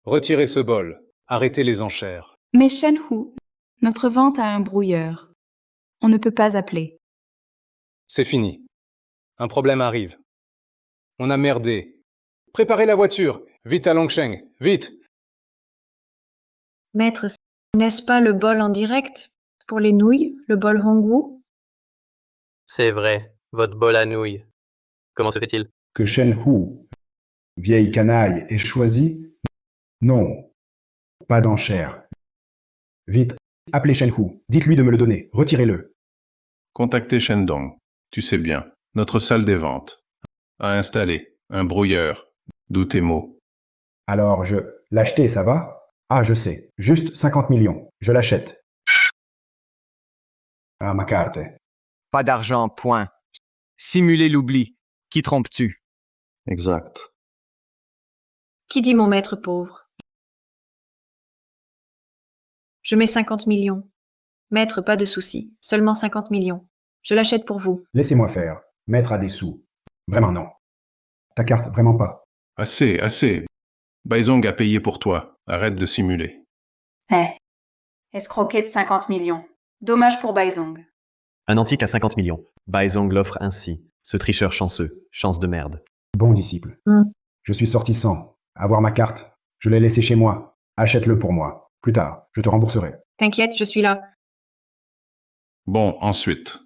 Retirez ce bol. Arrêtez les enchères. Mais Shenhu, notre vente a un brouilleur. On ne peut pas appeler. C'est fini. Un problème arrive. On a merdé. Préparez la voiture. Vite à Longsheng. Vite. Maître, n'est-ce pas le bol en direct pour les nouilles, le bol Hongwu? C'est vrai, votre bol à nouilles. Comment se fait-il? Que Shen Hu, vieille canaille, ait choisi? Non, pas d'enchère. Vite, appelez Shen Hu. Dites-lui de me le donner. Retirez-le. Contactez Shendong. Tu sais bien, notre salle des ventes. À installer, un brouilleur. D'où tes mots. Alors l'acheter, ça va? Ah, je sais. Juste 50 millions. Je l'achète. Ah, ma carte. Pas d'argent, point. Simuler l'oubli. Qui trompes-tu? Exact. Qui dit mon maître pauvre? Je mets 50 millions. Maître, pas de souci. Seulement 50 millions. Je l'achète pour vous. Laissez-moi faire. Maître a des sous. Vraiment non. Ta carte, vraiment pas. Assez, assez. Baizong a payé pour toi. Arrête de simuler. Escroquer de 50 millions. Dommage pour Baizong. Un antique à 50 millions. Baizong l'offre ainsi. Ce tricheur chanceux. Chance de merde. Bon disciple. Je suis sorti sans. Avoir ma carte. Je l'ai laissée chez moi. Achète-le pour moi. Plus tard, je te rembourserai. T'inquiète, je suis là. Bon, ensuite.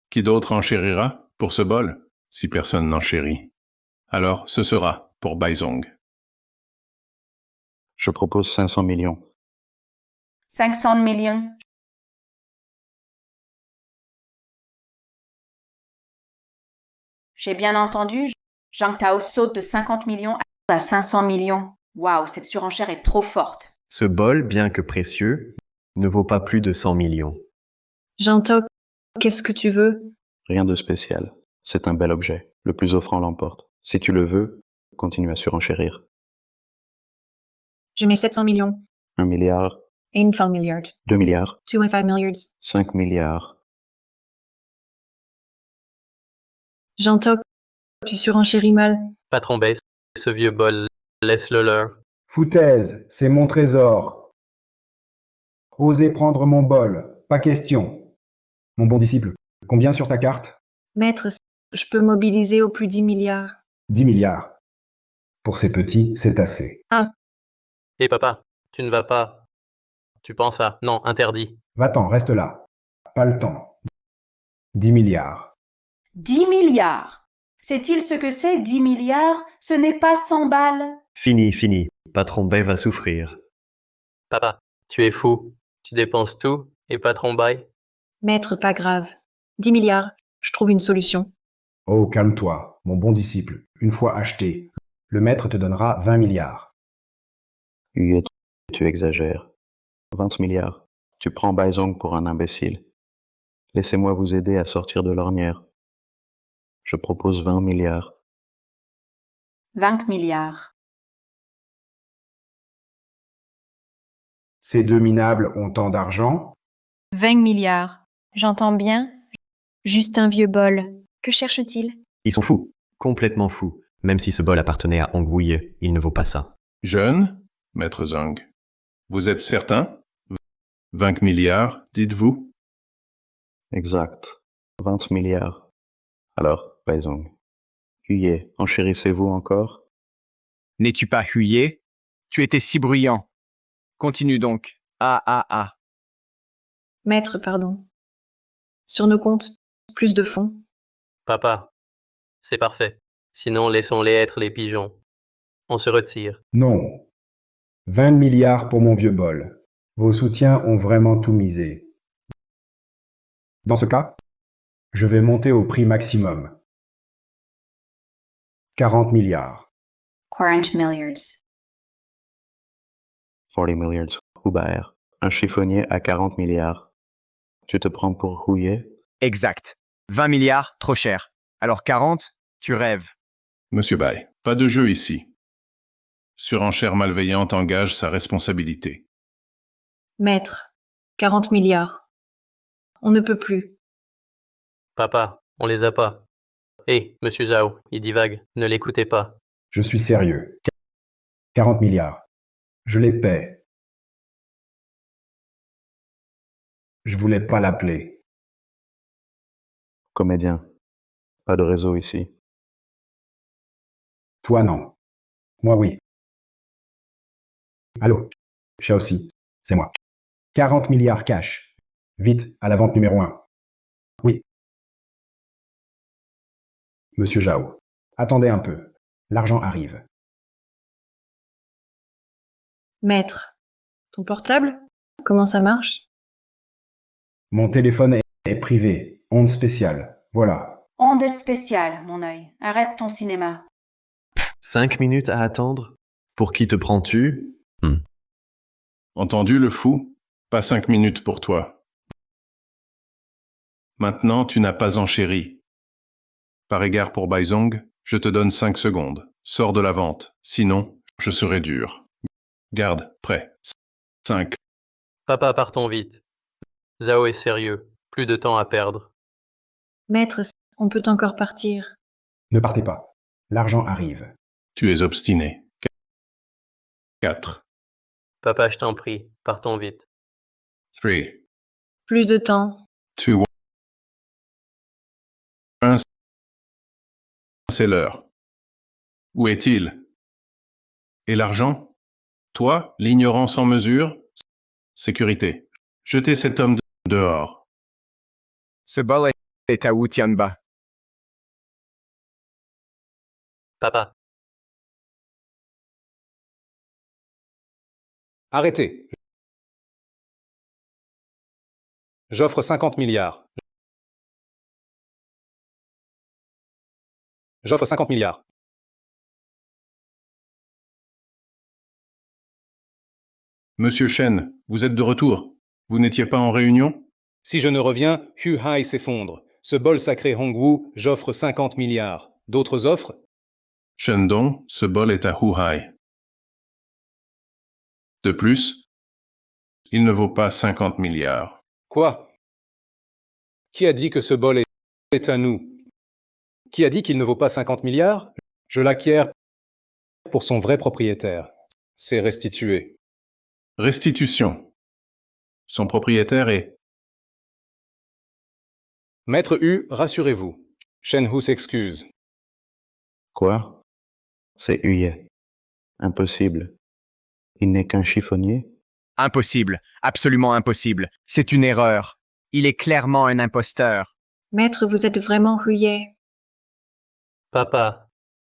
Qui d'autre enchérira pour ce bol? Si personne n'enchérit. Alors, ce sera pour Baizong. Je propose 500 millions. 500 millions. J'ai bien entendu, Zhang Tao saute de 50 millions à 500 millions. Waouh, cette surenchère est trop forte. Ce bol, bien que précieux, ne vaut pas plus de 100 millions. J'entends. Qu'est-ce que tu veux? Rien de spécial. C'est un bel objet. Le plus offrant l'emporte. Si tu le veux, continue à surenchérir. Je mets 700 millions. 1 milliard, 1 milliard. 2 milliards, 2,5 milliards. 5 milliards. J'entends. Tu surenchéris mal. Patron Baisse, ce vieux bol, laisse-le leur. Foutaise, c'est mon trésor. Osez prendre mon bol. Pas question. Mon bon disciple, combien sur ta carte? Maître, je peux mobiliser au plus 10 milliards. 10 milliards. Pour ces petits, c'est assez. Hé papa, tu ne vas pas. Tu penses à... Non, interdit. Va-t'en, reste là. Pas le temps. 10 milliards. 10 milliards. Sait-il ce que c'est, 10 milliards? Ce n'est pas 100 balles. Fini, fini. Patron Bay va souffrir. Papa, tu es fou. Tu dépenses tout et patron bail. Maître, pas grave. 10 milliards. Je trouve une solution. Oh, calme-toi, mon bon disciple. Une fois acheté, le maître te donnera 20 milliards. Huye, tu exagères. 20 milliards. Tu prends Baizong pour un imbécile. Laissez-moi vous aider à sortir de l'ornière. Je propose 20 milliards. 20 milliards. Ces deux minables ont tant d'argent? 20 milliards. J'entends bien. Juste un vieux bol. Que cherche-t-il? Ils sont fous. Complètement fous. Même si ce bol appartenait à Hongwuye, il ne vaut pas ça. Jeune, maître Zhang. Vous êtes certain? 20 milliards, dites-vous? Exact. 20 milliards. Alors, Baizong. Huye, enchérissez-vous encore? N'es-tu pas huillé? Tu étais si bruyant. Continue donc. Ah. Maître, pardon. Sur nos comptes, plus de fonds. Papa, c'est parfait. Sinon, laissons-les être les pigeons. On se retire. Non. 20 milliards pour mon vieux bol. Vos soutiens ont vraiment tout misé. Dans ce cas, je vais monter au prix maximum. 40 milliards. 40 milliards. 40 milliards. Hubert. Un chiffonnier à 40 milliards. Tu te prends pour Huye? Exact. 20 milliards, trop cher. Alors 40, tu rêves. Monsieur Bai, pas de jeu ici. Surenchère malveillante engage sa responsabilité. Maître, 40 milliards. On ne peut plus. Papa, on les a pas. Hé, monsieur Zhao, il divague, ne l'écoutez pas. Je suis sérieux. 40 milliards. Je les paie. Je voulais pas l'appeler. Comédien. Pas de réseau ici. Toi, non. Moi, oui. Allô, Shaoxi, c'est moi. 40 milliards cash. Vite, à la vente numéro 1. Oui. Monsieur Zhao, attendez un peu. L'argent arrive. Maître, ton portable? Comment ça marche? Mon téléphone est privé. Onde spéciale. Voilà. Onde spéciale, mon œil. Arrête ton cinéma. 5 minutes à attendre? Pour qui te prends-tu? Entendu, le fou? Pas 5 minutes pour toi. Maintenant, tu n'as pas enchéri. Par égard pour Baizong, je te donne 5 secondes. Sors de la vente. Sinon, je serai dur. Garde, prêt. 5. Papa, partons vite. Zhao est sérieux, plus de temps à perdre. Maître, on peut encore partir. Ne partez pas. L'argent arrive. Tu es obstiné. 4. Papa, je t'en prie, partons vite. 3. Plus de temps. 2. 1. C'est l'heure. Où est-il? Et l'argent? Toi, l'ignorance en mesure? Sécurité. Jetez cet homme dehors. Ce bol est à Wu Tianba. Papa, Arrêtez. J'offre 50 milliards. J'offre 50 milliards. Monsieur Shen, vous êtes de retour. Vous n'étiez pas en réunion? Si je ne reviens, Hu Hai s'effondre. Ce bol sacré Hongwu, j'offre 50 milliards. D'autres offres? Shendong, ce bol est à Huhai. De plus, il ne vaut pas 50 milliards. Quoi? Qui a dit que ce bol est à nous? Qui a dit qu'il ne vaut pas 50 milliards? Je l'acquiers pour son vrai propriétaire. C'est restitué. Restitution. Son propriétaire est... Maître Hu, rassurez-vous. Shen Hu s'excuse. Quoi? C'est Huye. Impossible. Il n'est qu'un chiffonnier? Impossible, absolument impossible. C'est une erreur. Il est clairement un imposteur. Maître, vous êtes vraiment rouillé. papa,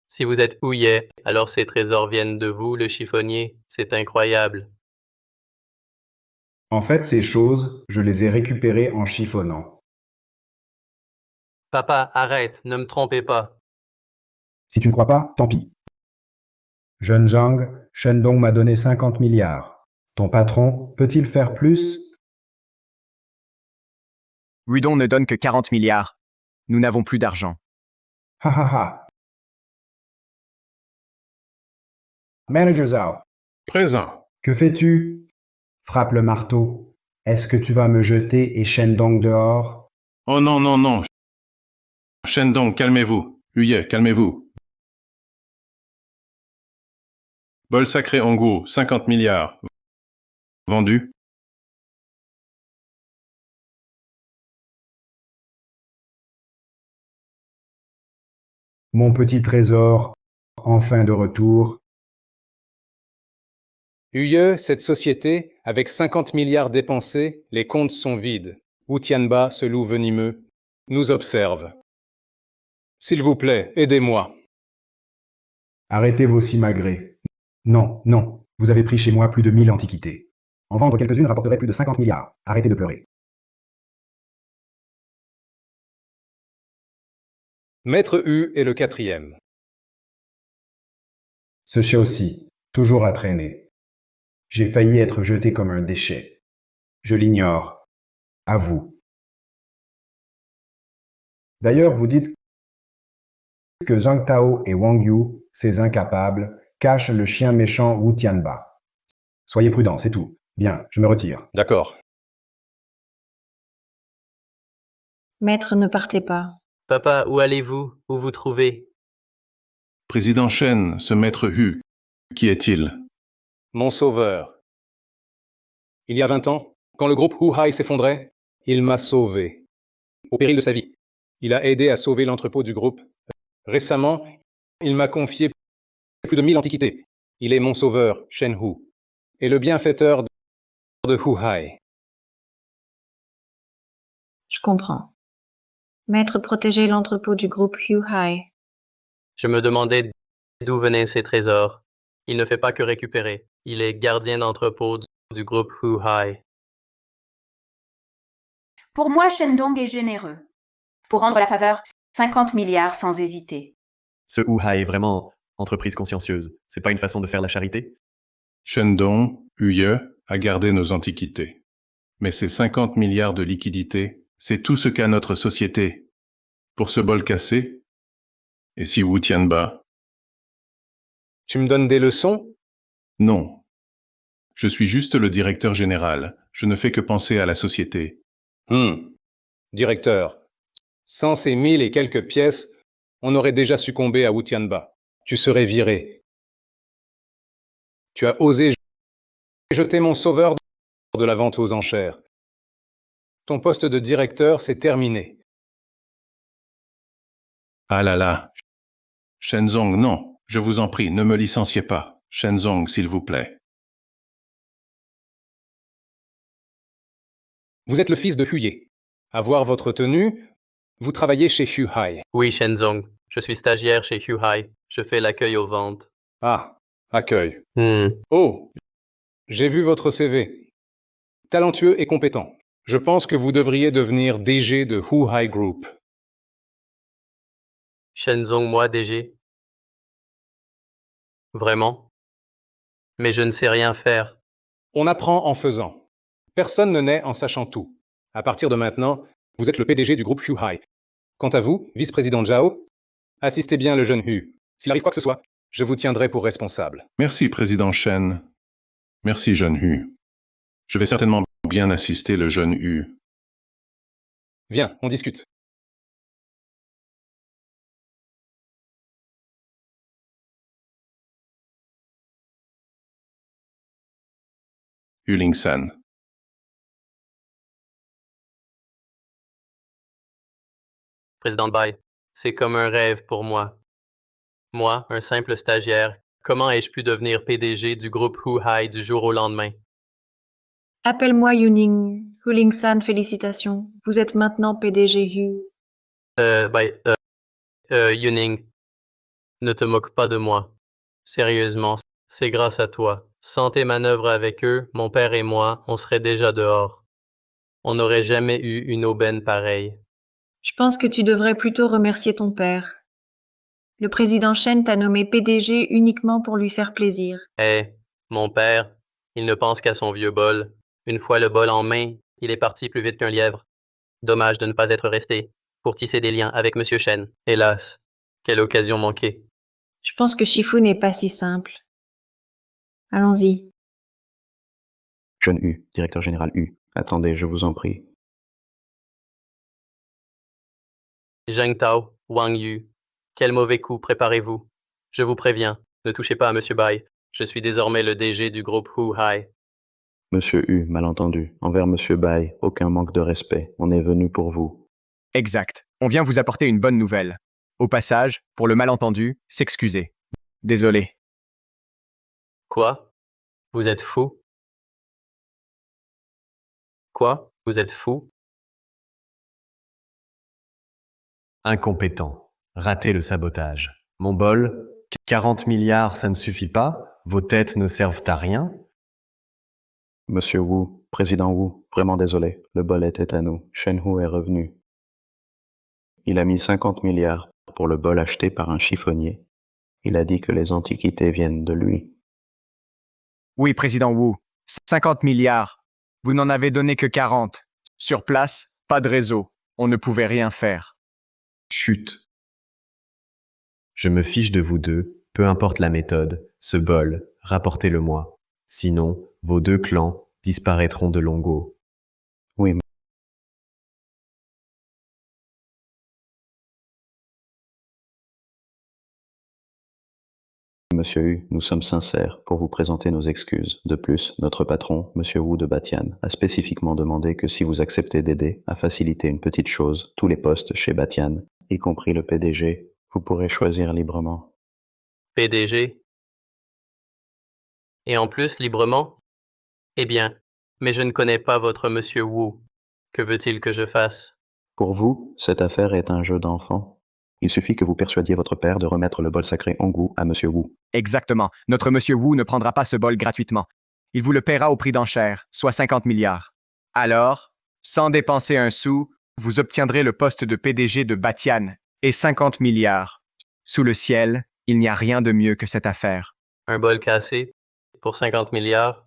si vous êtes houillet, alors ces trésors viennent de vous, le chiffonnier. C'est incroyable. En fait, ces choses, je les ai récupérées en chiffonnant. Papa, arrête, ne me trompez pas. Si tu ne crois pas, tant pis. Jeune Zhang, Shendong m'a donné 50 milliards. Ton patron peut-il faire plus? Wudong ne donne que 40 milliards. Nous n'avons plus d'argent. Ha ha ha. Manager Zhao, Présent. que fais-tu? Frappe le marteau. Est-ce que tu vas me jeter et Shendong dehors? Oh non, non, non. Shendong, calmez-vous. Huye, calmez-vous. Bol sacré Hongwu, 50 milliards. Vendu. Mon petit trésor, enfin de retour. Huye, cette société, avec 50 milliards dépensés, les comptes sont vides. Wu Tianba, ce loup venimeux, nous observe. S'il vous plaît, aidez-moi. Arrêtez vos simagrées. Non, non, vous avez pris chez moi plus de 1000 antiquités. En vendre quelques-unes rapporterait plus de 50 milliards. Arrêtez de pleurer. Maître Hu est le quatrième. Ce chien aussi, toujours à traîner. J'ai failli être jeté comme un déchet. Je l'ignore. À vous. D'ailleurs, vous dites que Zhang Tao et Wang Yu, ces incapables, cachent le chien méchant Wu Tianba. Soyez prudents, c'est tout. Bien, je me retire. D'accord. Maître, ne partez pas. Papa, où allez-vous? Où vous trouvez? Président Shen, ce maître Hu, qui est-il? Mon sauveur. Il y a 20 ans, quand le groupe Hu Hai s'effondrait, il m'a sauvé. Au péril de sa vie. Il a aidé à sauver l'entrepôt du groupe. Récemment, il m'a confié plus de 1000 antiquités. Il est mon sauveur, Shen Hu, et le bienfaiteur de Hu Hai. Je comprends. Maître, protégez l'entrepôt du groupe Hu Hai. Je me demandais d'où venaient ces trésors. Il ne fait pas que récupérer. Il est gardien d'entrepôt du groupe Hu Hai. Pour moi, Shendong est généreux. Pour rendre la faveur, 50 milliards sans hésiter. Ce Ouha est vraiment entreprise consciencieuse. C'est pas une façon de faire la charité? Shendong, Huye, a gardé nos antiquités. Mais ces 50 milliards de liquidités, c'est tout ce qu'a notre société. Pour ce bol cassé? Et si Wu Tianba? Tu me donnes des leçons? Non. Je suis juste le directeur général. Je ne fais que penser à la société. Directeur, sans ces 1000 et quelques pièces, on aurait déjà succombé à Wu Tianba. Tu serais viré. Tu as osé jeter mon sauveur de la vente aux enchères. Ton poste de directeur, c'est terminé. Ah là là. Shenzong, non. Je vous en prie, ne me licenciez pas. Shenzong, s'il vous plaît. Vous êtes le fils de Huye. À voir votre tenue, vous travaillez chez Hu Hai. Oui, Shenzong. Je suis stagiaire chez Hu Hai. Je fais l'accueil aux ventes. Ah, accueil. Hmm. Oh, j'ai vu votre CV. Talentueux et compétent. Je pense que vous devriez devenir DG de Hu Hai Group. Shenzong, moi, DG. Vraiment? Mais je ne sais rien faire. On apprend en faisant. Personne ne naît en sachant tout. À partir de maintenant, vous êtes le PDG du groupe Hu Hai. Quant à vous, vice-président Zhao, assistez bien le jeune Hu. S'il arrive quoi que ce soit, je vous tiendrai pour responsable. Merci, président Shen. Merci, jeune Hu. Je vais certainement bien assister le jeune Hu. Viens, on discute. Hu Ling-san. Président Bai, c'est comme un rêve pour moi. Moi, un simple stagiaire, comment ai-je pu devenir PDG du groupe Hu Hai du jour au lendemain? Appelle-moi Yuning. Huling-san, félicitations. Vous êtes maintenant PDG Hu. Bai, Yuning, ne te moque pas de moi. Sérieusement, c'est grâce à toi. Sans tes manœuvres avec eux, mon père et moi, on serait déjà dehors. On n'aurait jamais eu une aubaine pareille. Je pense que tu devrais plutôt remercier ton père. Le président Shen t'a nommé PDG uniquement pour lui faire plaisir. Eh, mon père, il ne pense qu'à son vieux bol. Une fois le bol en main, il est parti plus vite qu'un lièvre. Dommage de ne pas être resté pour tisser des liens avec Monsieur Shen. Hélas, quelle occasion manquée. Je pense que Shifu n'est pas si simple. Allons-y. Jeune Hu, directeur général Hu. Attendez, je vous en prie. Zheng Tao, Wang Yu, quel mauvais coup préparez-vous? Je vous préviens, ne touchez pas à Monsieur Bai. Je suis désormais le DG du groupe Hu Hai. Monsieur Hu, malentendu. Envers Monsieur Bai, aucun manque de respect. On est venu pour vous. Exact. On vient vous apporter une bonne nouvelle. Au passage, pour le malentendu, s'excuser. Désolé. Quoi? Vous êtes fou? Quoi? Vous êtes fou? Incompétent. Raté le sabotage. Mon bol, 40 milliards, ça ne suffit pas? Vos têtes ne servent à rien? Monsieur Wu, président Wu, vraiment désolé. Le bol était à nous. Shen Hu est revenu. Il a mis 50 milliards pour le bol acheté par un chiffonnier. Il a dit que les antiquités viennent de lui. Oui, président Wu. 50 milliards. Vous n'en avez donné que 40. Sur place, pas de réseau. On ne pouvait rien faire. Chut. Je me fiche de vous deux, peu importe la méthode, ce bol, rapportez-le-moi. Sinon, vos deux clans disparaîtront de Longo. Oui, Monsieur Hu, nous sommes sincères pour vous présenter nos excuses. De plus, notre patron, Monsieur Wu de Batian, a spécifiquement demandé que si vous acceptez d'aider à faciliter une petite chose, tous les postes chez Batian, y compris le PDG, vous pourrez choisir librement. PDG. Et en plus, librement? Eh bien, mais je ne connais pas votre monsieur Wu. Que veut-il que je fasse? Pour vous, cette affaire est un jeu d'enfant. Il suffit que vous persuadiez votre père de remettre le bol sacré Hongwu à Monsieur Wu. Exactement. Notre monsieur Wu ne prendra pas ce bol gratuitement. Il vous le paiera au prix d'enchère, soit 50 milliards. Alors, sans dépenser un sou, vous obtiendrez le poste de PDG de Batian et 50 milliards. Sous le ciel, il n'y a rien de mieux que cette affaire. Un bol cassé? Pour 50 milliards?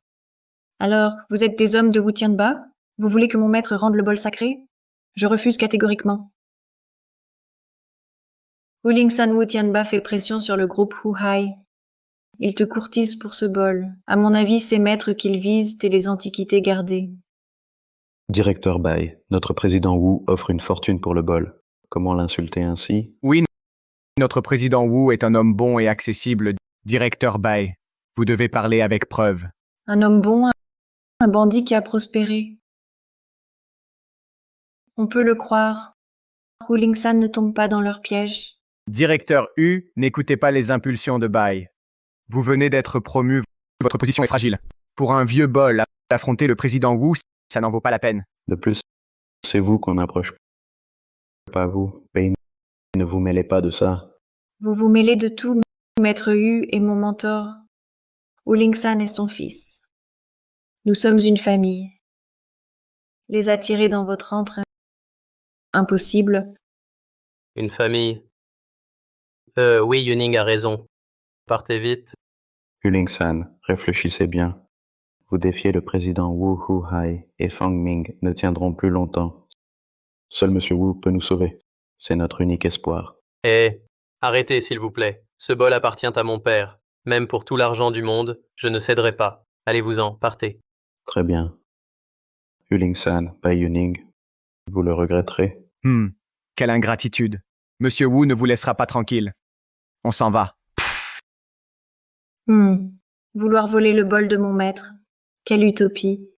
Alors, vous êtes des hommes de Wu Tianba? Vous voulez que mon maître rende le bol sacré? Je refuse catégoriquement. Wu Lingsan Wu Tianba fait pression sur le groupe Hu Hai. Il te courtise pour ce bol. À mon avis, ces maîtres qu'il vise et les antiquités gardées. Directeur Bai, notre président Wu offre une fortune pour le bol. Comment l'insulter ainsi? Oui, notre président Wu est un homme bon et accessible, directeur Bai. Vous devez parler avec preuve. Un homme bon, un bandit qui a prospéré. On peut le croire. Wu Lingsan ne tombe pas dans leur piège. Directeur Hu, n'écoutez pas les impulsions de Bai. Vous venez d'être promu, votre position est fragile. Pour un vieux bol, affronter le président Wu, ça n'en vaut pas la peine. De plus, c'est vous qu'on approche, pas vous. Bai, ne vous mêlez pas de ça. Vous vous mêlez de tout, maître Hu est mon mentor. Wu Lingsan est son fils. Nous sommes une famille. Les attirer dans votre antre, impossible. Une famille? Oui, Yuning a raison. Partez vite. Huling-san, réfléchissez bien. Vous défiez le président Wu Hu-hai et Fang Ming ne tiendront plus longtemps. Seul Monsieur Wu peut nous sauver. C'est notre unique espoir. Eh, arrêtez, s'il vous plaît. Ce bol appartient à mon père. Même pour tout l'argent du monde, je ne céderai pas. Allez-vous-en, partez. Très bien. Huling-san, Bai Yuning, vous le regretterez. Quelle ingratitude. Monsieur Wu ne vous laissera pas tranquille. On s'en va. Vouloir voler le bol de mon maître. Quelle utopie.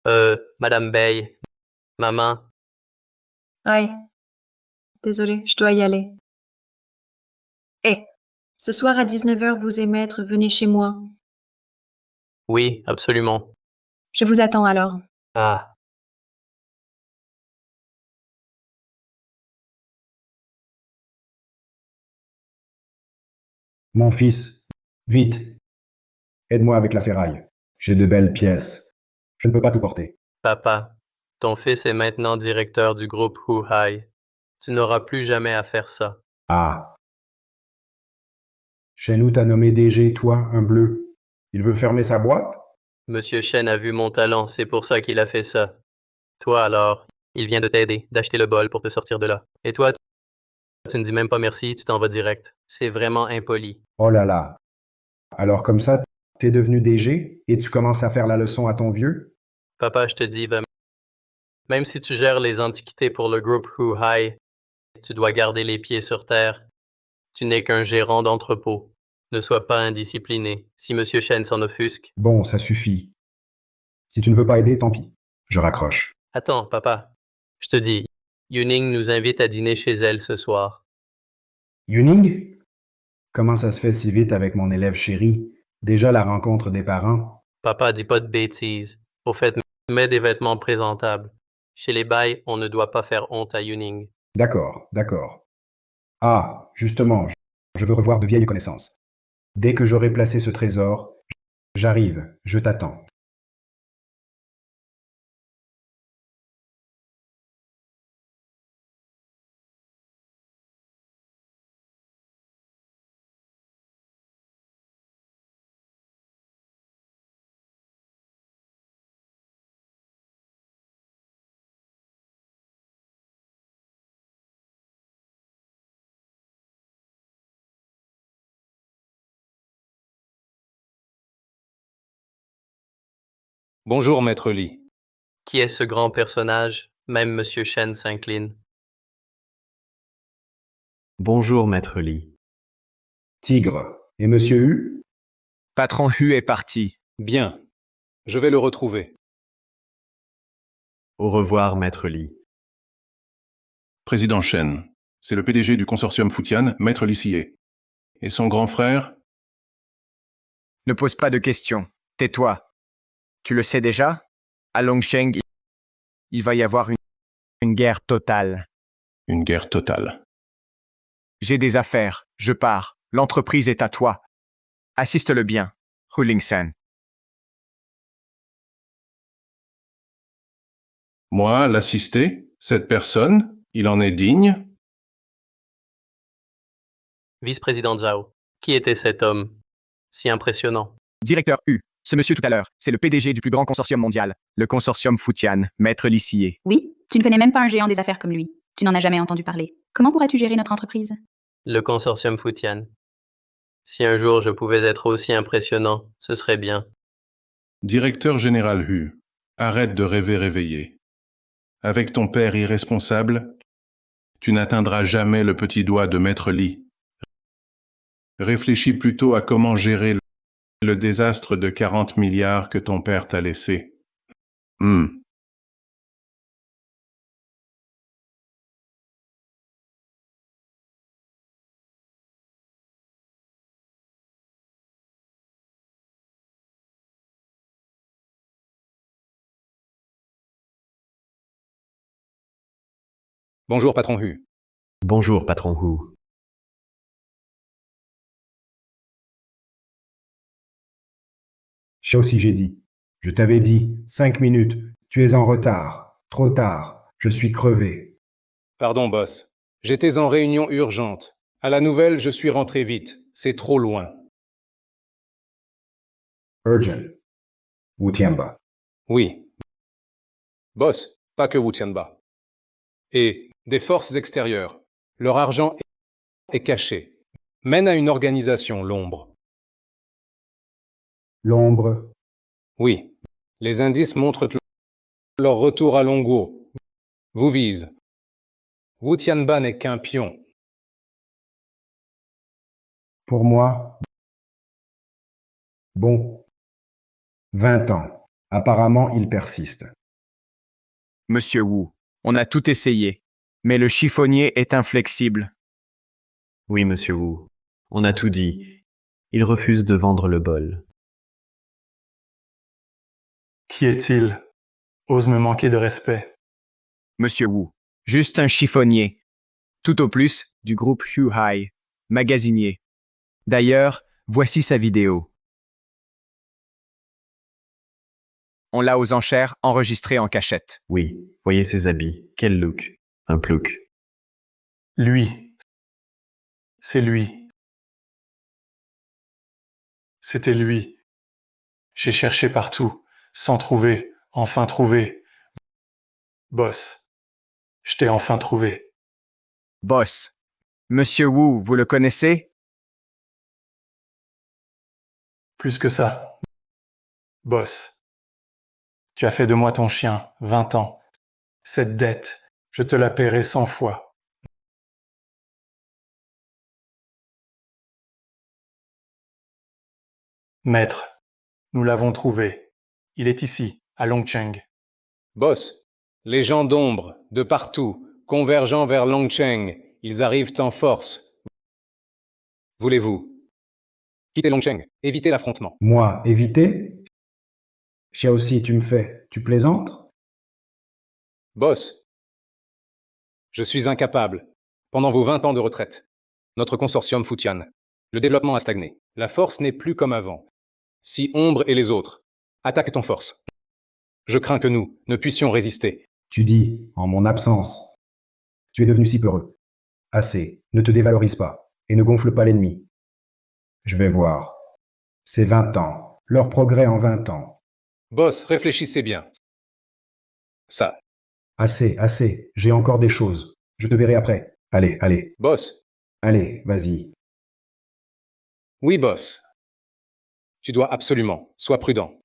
Madame Bay, ma main. Aïe. Désolée, je dois y aller. Ce soir à 19h, vous et maître, venez chez moi. Oui, absolument. Je vous attends alors. Ah, Mon fils, vite, aide-moi avec la ferraille. J'ai de belles pièces. Je ne peux pas tout porter. papa, ton fils est maintenant directeur du groupe Hu Hai. Tu n'auras plus jamais à faire ça. Ah. Shen t'a nommé DG, toi, un bleu. Il veut fermer sa boîte? Monsieur Shen a vu mon talent, c'est pour ça qu'il a fait ça. Toi alors, il vient de t'aider, d'acheter le bol pour te sortir de là. Et toi, tu ne dis même pas merci, tu t'en vas direct. C'est vraiment impoli. Oh là là. Alors comme ça, t'es devenu DG et tu commences à faire la leçon à ton vieux? Papa, je te dis, même si tu gères les antiquités pour le groupe Hu Hai, tu dois garder les pieds sur terre. Tu n'es qu'un gérant d'entrepôt. Ne sois pas indiscipliné. Si Monsieur Shen s'en offusque. Bon, ça suffit. Si tu ne veux pas aider, tant pis. Je raccroche. Attends, papa. Je te dis, Yuning nous invite à dîner chez elle ce soir. Yuning? Comment ça se fait si vite avec mon élève chéri? Déjà la rencontre des parents? Papa, dis pas de bêtises. Au fait, mets des vêtements présentables. Chez les bails, on ne doit pas faire honte à Yuning. D'accord, d'accord. Ah, justement, je veux revoir de vieilles connaissances. Dès que j'aurai placé ce trésor, j'arrive, je t'attends. Bonjour, Maître Lee. Qui est ce grand personnage? Même Monsieur Shen s'incline. Bonjour, Maître Lee. Tigre. Et Monsieur Hu? Patron Hu est parti. Bien. Je vais le retrouver. Au revoir, Maître Lee. Président Shen, c'est le PDG du consortium Futian, Maître Lissier. Et son grand frère? Ne pose pas de questions. Tais-toi. Tu le sais déjà? À Longsheng, il va y avoir une guerre totale. Une guerre totale. J'ai des affaires. Je pars. L'entreprise est à toi. Assiste-le bien. Hu Lingsan. Moi, l'assister? Cette personne? Il en est digne? Vice-président Zhao. Qui était cet homme? Si impressionnant. Directeur Hu. Ce monsieur tout à l'heure, c'est le PDG du plus grand consortium mondial, le consortium Futian, Maître Lissier. Oui, tu ne connais même pas un géant des affaires comme lui. Tu n'en as jamais entendu parler. Comment pourras-tu gérer notre entreprise? Le consortium Futian. Si un jour je pouvais être aussi impressionnant, ce serait bien. Directeur général Hu, arrête de rêver réveillé. Avec ton père irresponsable, tu n'atteindras jamais le petit doigt de Maître Lee. Réfléchis plutôt à comment gérer le désastre de 40 milliards que ton père t'a laissé. Bonjour, patron Hu. Bonjour, Patron Hu. Xiao Si j'ai dit. Je t'avais dit, 5 minutes. Tu es en retard. Trop tard. Je suis crevé. Pardon, boss. J'étais en réunion urgente. À la nouvelle, je suis rentré vite. C'est trop loin. Urgent. Wu Tianba. Oui. Boss, pas que Wu Tianba. Et des forces extérieures. Leur argent est caché. Mène à une organisation, l'ombre. L'ombre. Oui. Les indices montrent que leur retour à Longuo vous vise. Wu Tianba n'est qu'un pion. Pour moi. Bon. 20 ans. Apparemment, il persiste. Monsieur Wu, on a tout essayé, mais le chiffonnier est inflexible. Oui, Monsieur Wu. On a tout dit. Il refuse de vendre le bol. Qui est-il? Ose me manquer de respect. Monsieur Wu, juste un chiffonnier. Tout au plus, du groupe Hu Hai, magasinier. D'ailleurs, voici sa vidéo. On l'a aux enchères, enregistrée en cachette. Oui, voyez ses habits. Quel look. Un plouc. Lui. C'est lui. C'était lui. J'ai cherché partout, sans trouver, enfin trouvé. Boss, je t'ai enfin trouvé. Boss. Monsieur Wu, vous le connaissez? Plus que ça. Boss, tu as fait de moi ton chien, 20 ans. Cette dette, je te la paierai 100 fois. Maître, nous l'avons trouvé. Il est ici, à Longcheng. Boss, les gens d'ombre, de partout, convergeant vers Longcheng, ils arrivent en force. Voulez-vous quitter Longcheng, éviter l'affrontement? Moi, éviter? Xiao Si, tu me fais. Tu plaisantes? Boss, je suis incapable. Pendant vos 20 ans de retraite, notre consortium Futian, le développement a stagné. La force n'est plus comme avant. Si Ombre et les autres attaquent en force, je crains que nous ne puissions résister. Tu dis, en mon absence. Tu es devenu si peureux. Assez. Ne te dévalorise pas. Et ne gonfle pas l'ennemi. Je vais voir. C'est 20 ans. Leur progrès en 20 ans. Boss, réfléchissez bien. Ça. Assez, assez. J'ai encore des choses. Je te verrai après. Allez, allez. Boss. Allez, vas-y. Oui, boss. Tu dois absolument. Sois prudent.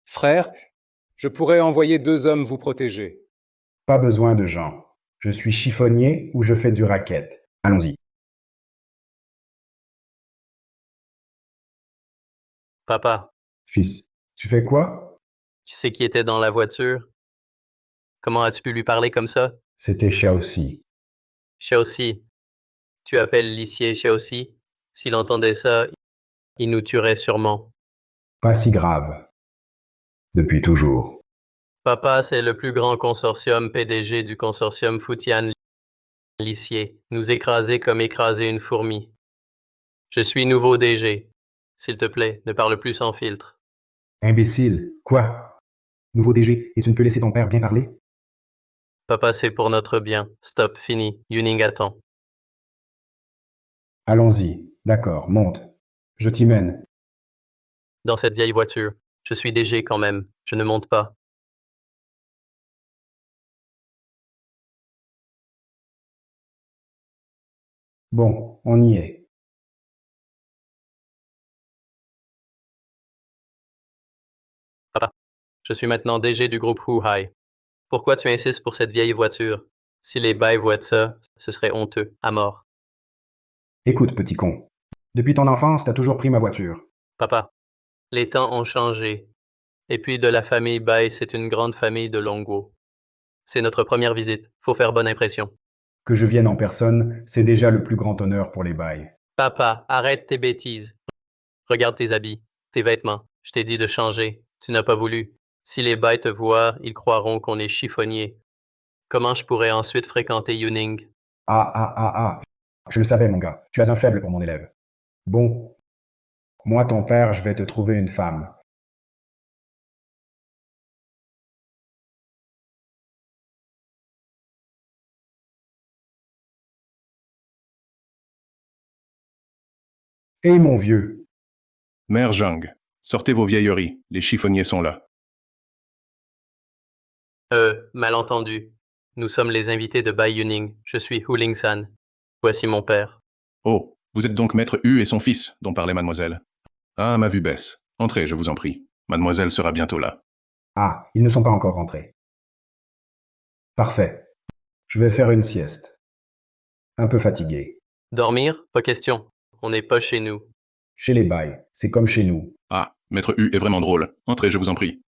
Frère, je pourrais envoyer 2 hommes vous protéger. Pas besoin de gens. Je suis chiffonnier ou je fais du racket. Allons-y. Papa, Fils, tu fais quoi? tu sais qui était dans la voiture? Comment as-tu pu lui parler comme ça? C'était Xiaoxi. Xiaoxi, tu appelles l'huissier Xiaoxi? S'il entendait ça, il nous tuerait sûrement. Pas si grave. Depuis toujours. Papa, c'est le plus grand consortium PDG du consortium Futian l'huissier. Nous écraser comme écraser une fourmi. Je suis nouveau DG. S'il te plaît, ne parle plus sans filtre. Imbécile. Quoi? Nouveau DG, et tu ne peux laisser ton père bien parler? Papa, c'est pour notre bien. Stop, fini. Yuning attend. Allons-y. D'accord, monte. Je t'y mène. Dans cette vieille voiture. Je suis DG quand même. Je ne monte pas. Bon, on y est. Papa, je suis maintenant DG du groupe Huhai. Pourquoi tu insistes pour cette vieille voiture? Si les bails voient ça, ce serait honteux, à mort. Écoute, petit con. Depuis ton enfance, t'as toujours pris ma voiture. Papa, les temps ont changé. Et puis de la famille Bai, c'est une grande famille de Longo. C'est notre première visite. Faut faire bonne impression. Que je vienne en personne, c'est déjà le plus grand honneur pour les bails. Papa, arrête tes bêtises. Regarde tes habits, tes vêtements. Je t'ai dit de changer. Tu n'as pas voulu. Si les Bai te voient, ils croiront qu'on est chiffonnier. Comment je pourrais ensuite fréquenter Yuning? Ah. Je le savais, mon gars. Tu as un faible pour mon élève. Bon. Moi, ton père, je vais te trouver une femme. Hé, mon vieux. Mère Zhang, sortez vos vieilleries, les chiffonniers sont là. Malentendu. Nous sommes les invités de Bai Yuning. Je suis Hu Ling-san. Voici mon père. Oh, vous êtes donc maître Hu et son fils, dont parlait mademoiselle. Ah, ma vue baisse. Entrez, je vous en prie. Mademoiselle sera bientôt là. Ah, ils ne sont pas encore rentrés. Parfait. Je vais faire une sieste. Un peu fatigué. Dormir? Pas question. On n'est pas chez nous. Chez les bails, c'est comme chez nous. Ah, maître Hu est vraiment drôle. Entrez, je vous en prie.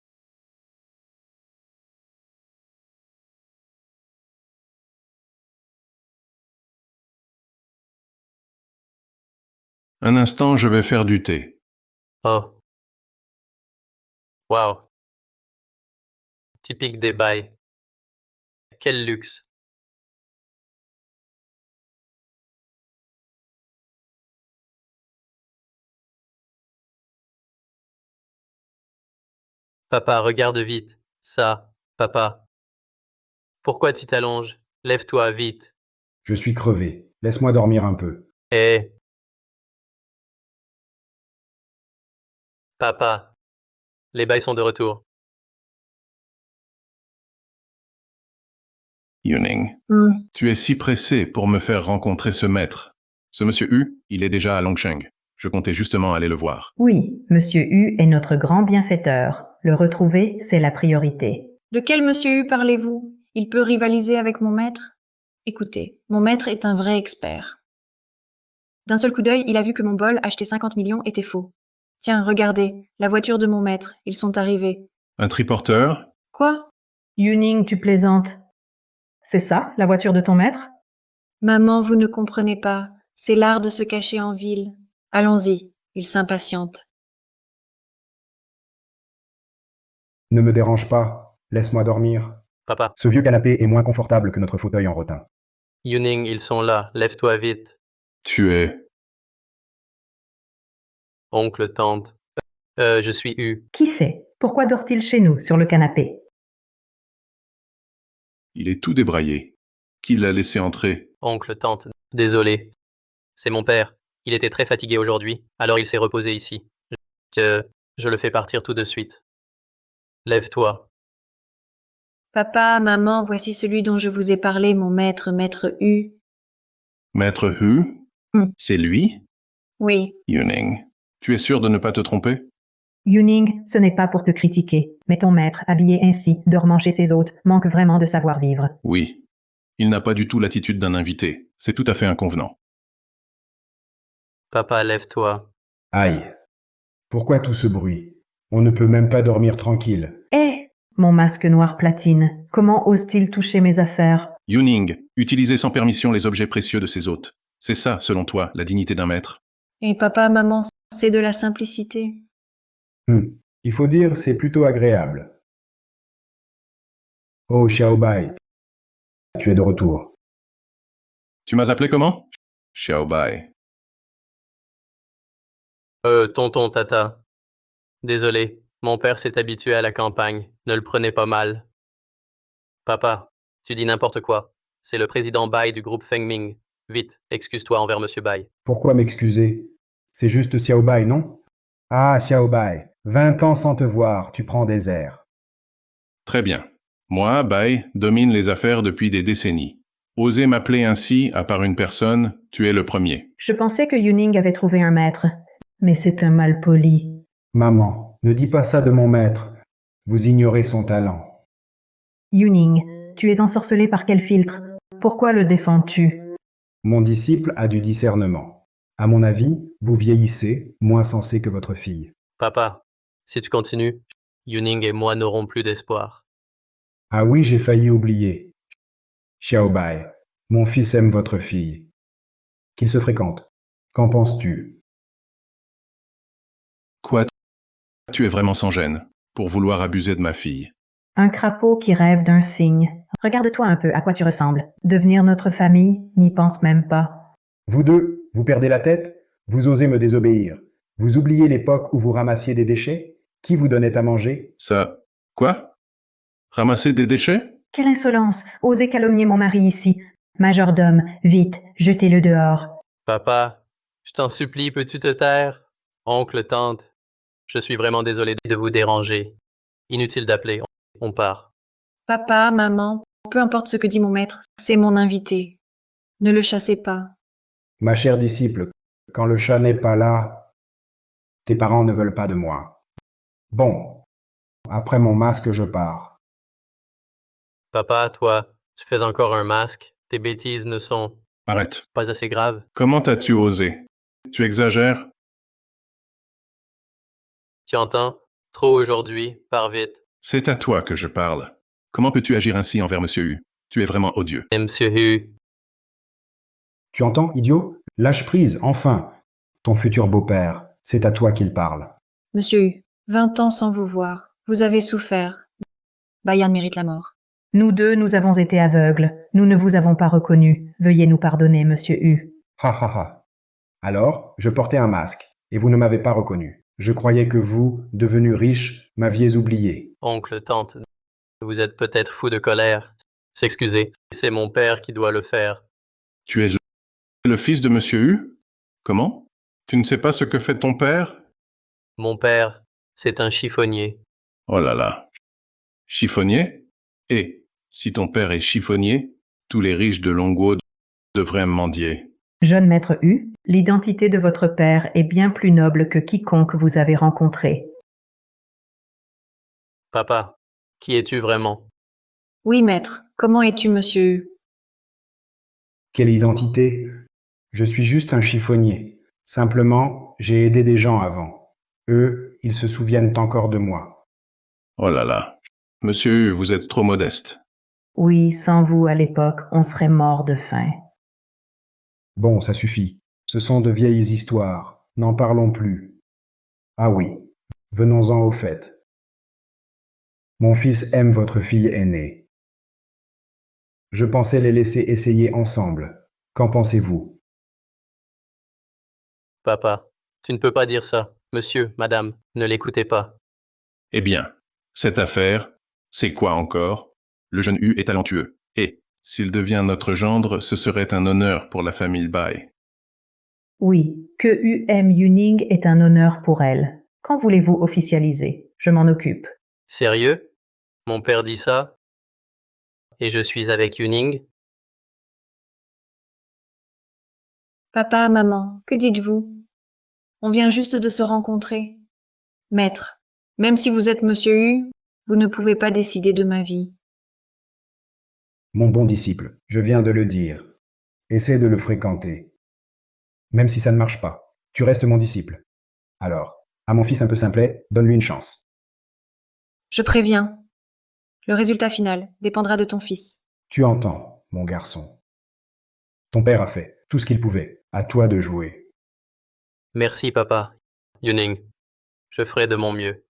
Un instant, je vais faire du thé. Oh. Wow. Typique des Bai. Quel luxe. Papa, regarde vite. Ça, papa. Pourquoi tu t'allonges? Lève-toi vite. Je suis crevé. Laisse-moi dormir un peu. Eh. Papa. Les Bai sont de retour. Yuning, Hmm. tu es si pressé pour me faire rencontrer ce maître. Ce monsieur Hu, il est déjà à Longsheng. Je comptais justement aller le voir. Oui, Monsieur Hu est notre grand bienfaiteur. Le retrouver, c'est la priorité. De quel monsieur Hu parlez-vous? Il peut rivaliser avec mon maître? Écoutez, mon maître est un vrai expert. D'un seul coup d'œil, il a vu que mon bol, acheté 50 millions, était faux. Tiens, regardez, la voiture de mon maître, ils sont arrivés. Un triporteur? Quoi? Yuning, tu plaisantes. C'est ça, la voiture de ton maître? Maman, vous ne comprenez pas. C'est l'art de se cacher en ville. Allons-y, il s'impatiente. Ne me dérange pas. Laisse-moi dormir. Papa. Ce vieux canapé est moins confortable que notre fauteuil en rotin. Yuning, ils sont là. Lève-toi vite. Tu es... Oncle, tante. Je suis Hu. Qui sait? Pourquoi dort-il chez nous, sur le canapé? Il est tout débraillé. Qui l'a laissé entrer? Oncle, tante. Désolé. C'est mon père. Il était très fatigué aujourd'hui, alors il s'est reposé ici. Je le fais partir tout de suite. Lève-toi. Papa, maman, voici celui dont je vous ai parlé, mon maître, maître Hu. Maître Hu? Hmm. C'est lui? Oui, Yuning, tu es sûr de ne pas te tromper? Yuning, ce n'est pas pour te critiquer, mais ton maître, habillé ainsi, dormant chez ses hôtes, manque vraiment de savoir-vivre. Oui. Il n'a pas du tout l'attitude d'un invité. C'est tout à fait inconvenant. Papa, lève-toi. Aïe. Pourquoi tout ce bruit? On ne peut même pas dormir tranquille. Eh! Mon masque noir platine, comment ose-t-il toucher mes affaires? Yuning, utiliser sans permission les objets précieux de ses hôtes. C'est ça, selon toi, la dignité d'un maître. Et papa, maman, c'est de la simplicité. Il faut dire, c'est plutôt agréable. Oh, Xiaobai, tu es de retour. Tu m'as appelé comment? Xiaobai. Tonton Tata. Désolé, mon père s'est habitué à la campagne. Ne le prenez pas mal. Papa, tu dis n'importe quoi. C'est le président Bai du groupe Fengming. Vite, excuse-toi envers Monsieur Bai. Pourquoi m'excuser? C'est juste Xiaobai, non? Ah, Xiaobai, 20 ans sans te voir, tu prends des airs. Très bien. Moi, Bai, domine les affaires depuis des décennies. Oser m'appeler ainsi, à part une personne, tu es le premier. Je pensais que Yuning avait trouvé un maître, mais c'est un malpoli. Maman, ne dis pas ça de mon maître. Vous ignorez son talent. Yuning, tu es ensorcelé par quel filtre? Pourquoi le défends-tu? Mon disciple a du discernement. À mon avis, vous vieillissez, moins sensé que votre fille. Papa, si tu continues, Yuning et moi n'aurons plus d'espoir. Ah oui, j'ai failli oublier. Xiaobai, mon fils aime votre fille. Qu'ils se fréquentent. Qu'en penses-tu? Quoi? Tu es vraiment sans gêne, pour vouloir abuser de ma fille. Un crapaud qui rêve d'un cygne. Regarde-toi un peu, à quoi tu ressembles. Devenir notre famille, n'y pense même pas. Vous deux, vous perdez la tête? Vous osez me désobéir? Vous oubliez l'époque où vous ramassiez des déchets? Qui vous donnait à manger? Ça... Quoi? Ramasser des déchets? Quelle insolence! Osez calomnier mon mari ici. Majordome, vite, jetez-le dehors. Papa, je t'en supplie, peux-tu te taire? Oncle, tante, je suis vraiment désolé de vous déranger. Inutile d'appeler, on part. Papa, maman, peu importe ce que dit mon maître, c'est mon invité. Ne le chassez pas. Ma chère disciple, quand le chat n'est pas là, tes parents ne veulent pas de moi. Bon, après mon masque, je pars. Papa, toi, tu fais encore un masque. Tes bêtises ne sont Arrête. pas assez graves. Comment as-tu osé? Tu exagères? Tu entends? Trop aujourd'hui, pars vite. C'est à toi que je parle. Comment peux-tu agir ainsi envers Monsieur Hu? Tu es vraiment odieux. Et Monsieur Hu, Tu entends, idiot? Lâche prise, enfin. Ton futur beau-père, c'est à toi qu'il parle. Monsieur Hu, 20 ans sans vous voir. Vous avez souffert. Bayan mérite la mort. Nous deux, nous avons été aveugles. Nous ne vous avons pas reconnu. Veuillez nous pardonner, monsieur Hu. Ha ha ha. Alors, je portais un masque, et vous ne m'avez pas reconnu. Je croyais que vous, devenu riche, m'aviez oublié. oncle, tante, vous êtes peut-être fou de colère. S'excuser, c'est mon père qui doit le faire. Tu es le fils de Monsieur Hu? Comment? Tu ne sais pas ce que fait ton père? Mon père, c'est un chiffonnier. Oh là là. Chiffonnier? Et, si ton père est chiffonnier, tous les riches de Longwo devraient mendier. Jeune maître Hu, l'identité de votre père est bien plus noble que quiconque vous avez rencontré. Papa, qui es-tu vraiment? Oui, maître. Comment es-tu, monsieur Hu? Quelle identité? Je suis juste un chiffonnier. Simplement, j'ai aidé des gens avant. Eux, ils se souviennent encore de moi. Oh là là. Monsieur Hu, vous êtes trop modeste. Oui, sans vous, à l'époque, on serait mort de faim. Bon, ça suffit. Ce sont de vieilles histoires. N'en parlons plus. Ah oui, venons-en au fait. Mon fils aime votre fille aînée. Je pensais les laisser essayer ensemble. Qu'en pensez-vous? Papa, tu ne peux pas dire ça. Monsieur, madame, ne l'écoutez pas. Eh bien, cette affaire, c'est quoi encore? Le jeune Hu est talentueux. Et, s'il devient notre gendre, ce serait un honneur pour la famille Bai. Oui, que Hu aime Yuning est un honneur pour elle. Quand voulez-vous officialiser? Je m'en occupe. Sérieux? Mon père dit ça? Et je suis avec Yuning? Papa, maman, que dites-vous? On vient juste de se rencontrer. Maître, Même si vous êtes Monsieur Hu, vous ne pouvez pas décider de ma vie. Mon bon disciple, je viens de le dire. Essaie de le fréquenter. Même si ça ne marche pas, tu restes mon disciple. Alors, à mon fils un peu simplet, donne-lui une chance. Je préviens. Le résultat final dépendra de ton fils. Tu entends, mon garçon. Ton père a fait tout ce qu'il pouvait. À toi de jouer. Merci, papa. Yuning, je ferai de mon mieux.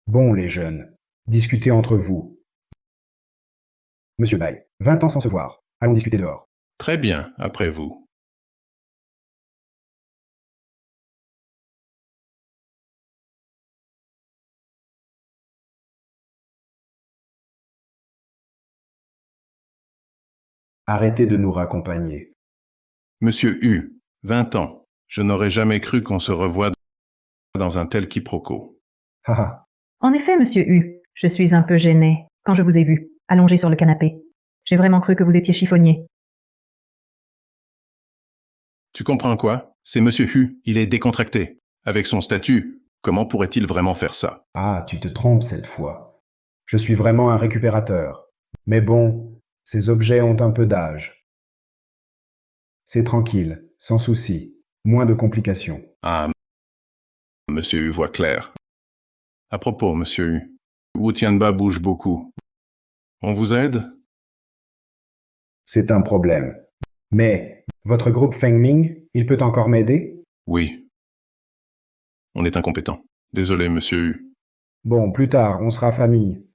Bon, les jeunes, discutez entre vous. Monsieur Bai, 20 ans sans se voir. Allons discuter dehors. Très bien, après vous. Arrêtez de nous raccompagner. Monsieur Hu, 20 ans. Je n'aurais jamais cru qu'on se revoie dans un tel quiproquo. Haha, En effet, monsieur Hu, je suis un peu gêné quand je vous ai vu, allongé sur le canapé. J'ai vraiment cru que vous étiez chiffonnier. Tu comprends quoi? C'est Monsieur Hu, il est décontracté. Avec son statut, comment pourrait-il vraiment faire ça? ah, tu te trompes cette fois. Je suis vraiment un récupérateur. Mais bon, ces objets ont un peu d'âge. C'est tranquille, sans souci, moins de complications. Ah, Monsieur Hu voit clair. À propos, Monsieur Hu, Wu Tianba bouge beaucoup. On vous aide? C'est un problème. Mais, votre groupe Feng Ming, il peut encore m'aider? Oui. On est incompétent. Désolé, Monsieur Hu. Bon, plus tard, on sera famille.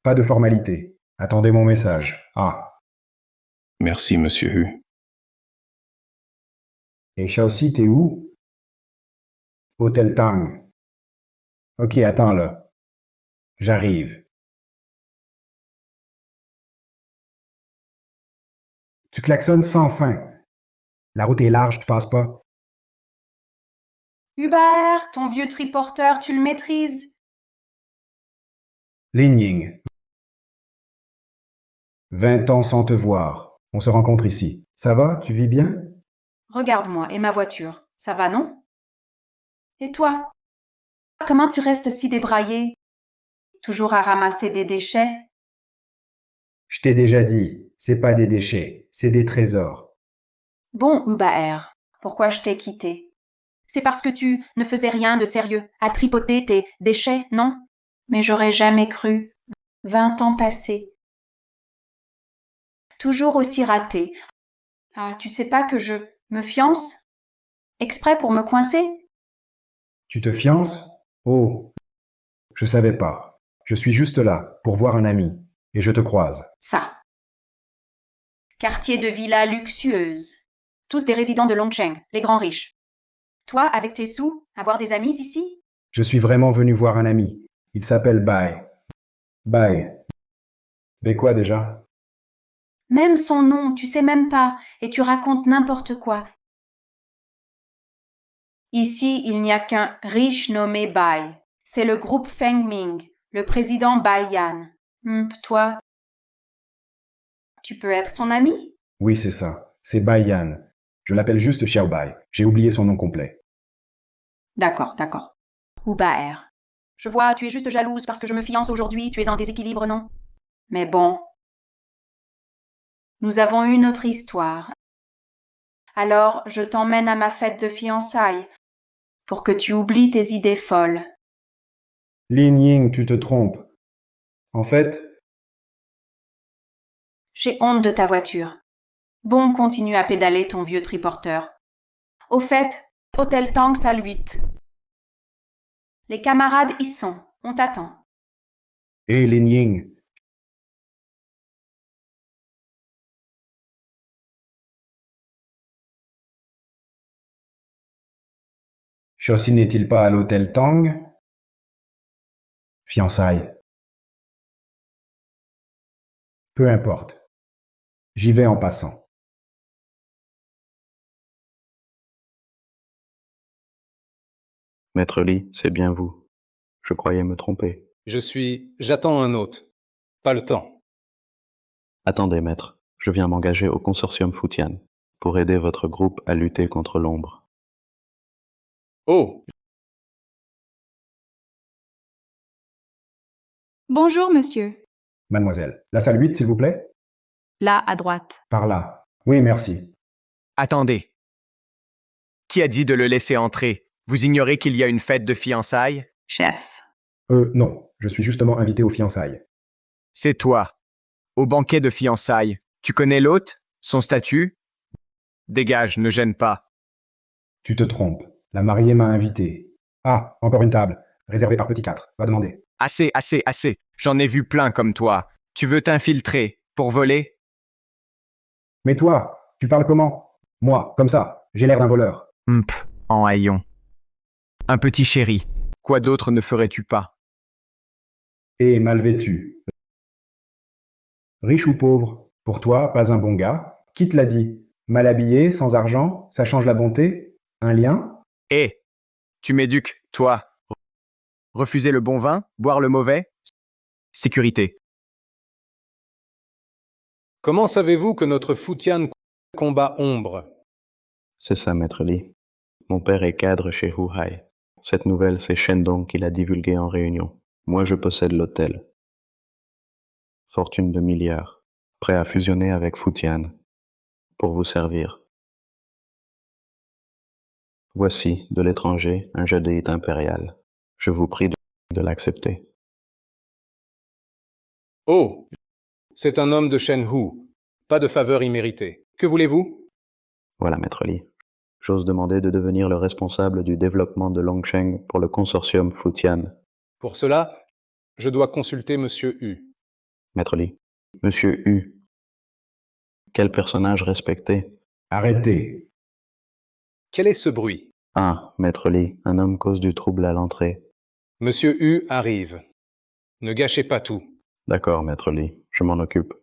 Pas de formalité. Attendez mon message. Ah, Merci, Monsieur Hu. et Shaoxi, t'es où? Hôtel Tang. Ok, attends là. J'arrive. Tu klaxonnes sans fin. La route est large, tu passes pas. Hubert, ton vieux triporteur, tu le maîtrises? Lin Ying. 20 ans sans te voir. On se rencontre ici. Ça va? Tu vis bien? Regarde-moi et ma voiture. Ça va, non? Et toi? Comment tu restes si débraillé? Toujours à ramasser des déchets? Je t'ai déjà dit, c'est pas des déchets, c'est des trésors. Bon, Hubert, pourquoi je t'ai quitté? C'est parce que tu ne faisais rien de sérieux à tripoter tes déchets, non? Mais j'aurais jamais cru. 20 ans passés. Toujours aussi raté. Ah, tu sais pas que je me fiance? Exprès pour me coincer? Tu te fiances? Oh, je savais pas. Je suis juste là, pour voir un ami, et je te croise. Ça. Quartier de villas luxueuses. Tous des résidents de Longcheng, les grands riches. Toi, avec tes sous, avoir des amis ici? Je suis vraiment venu voir un ami. Il s'appelle Bai. Bai. Mais quoi déjà? Même son nom, tu sais même pas, et tu racontes n'importe quoi. Ici, il n'y a qu'un riche nommé Bai. C'est le groupe Feng Ming, le président Bai Yan. Toi, tu peux être son ami? Oui, c'est ça. C'est Bai Yan. Je l'appelle juste Xiao Bai. J'ai oublié son nom complet. D'accord, d'accord. Ou Baer. Je vois, tu es juste jalouse parce que je me fiance aujourd'hui, tu es en déséquilibre, non? Mais bon. Nous avons eu notre histoire. Alors, je t'emmène à ma fête de fiançailles pour que tu oublies tes idées folles. Lin Ying, tu te trompes. En fait, J'ai honte de ta voiture. Bon, continue à pédaler ton vieux triporteur. Au fait, Hôtel Tang salle 8. Les camarades y sont. On t'attend. hé Lin Ying, Shaoxi n'est-il pas à l'hôtel Tang? Fiançailles. Peu importe. J'y vais en passant. Maître Li, c'est bien vous. Je croyais me tromper. J'attends un hôte. Pas le temps. Attendez, maître. Je viens m'engager au consortium Futian pour aider votre groupe à lutter contre l'ombre. Oh, Bonjour, monsieur. Mademoiselle. La salle 8, s'il vous plaît. Là, à droite. Par là. Oui, merci. Attendez. Qui a dit de le laisser entrer? Vous ignorez qu'il y a une fête de fiançailles? Chef. Non. Je suis justement invité aux fiançailles. C'est toi. Au banquet de fiançailles. Tu connais l'hôte? Son statut? Dégage, ne gêne pas. Tu te trompes. La mariée m'a invité. Ah, encore une table. Réservée par Petit 4. Va demander. Assez, assez, assez. J'en ai vu plein comme toi. Tu veux t'infiltrer pour voler? Mais toi, tu parles comment? Moi, comme ça. J'ai l'air d'un voleur. En haillons. Un petit chéri. Quoi d'autre ne ferais-tu pas? Et mal vêtu. Riche ou pauvre? Pour toi, pas un bon gars? Qui te l'a dit? Mal habillé, sans argent, ça change la bonté? Un lien? Hé, tu m'éduques, toi. Refuser le bon vin, boire le mauvais? Sécurité. Comment savez-vous que notre Futian combat Ombre? C'est ça, Maître Lee. Mon père est cadre chez Huhai. Cette nouvelle, c'est Shendong qui l'a divulguée en réunion. Moi, je possède l'hôtel. Fortune de milliards. Prêt à fusionner avec Futian. Pour vous servir. Voici, de l'étranger, un jadeit impérial. Je vous prie de l'accepter. Oh, c'est un homme de Shenhu. Pas de faveur imméritée. Que voulez-vous? Voilà, Maître Lee. J'ose demander de devenir le responsable du développement de Longsheng pour le consortium Futian. Pour cela, je dois consulter Monsieur Hu. Maître Lee. Monsieur Hu. Quel personnage respecté? Arrêtez. Quel est ce bruit? Ah, Maître Lee, un homme cause du trouble à l'entrée. Monsieur Hu arrive. Ne gâchez pas tout. D'accord, Maître Lee, je m'en occupe.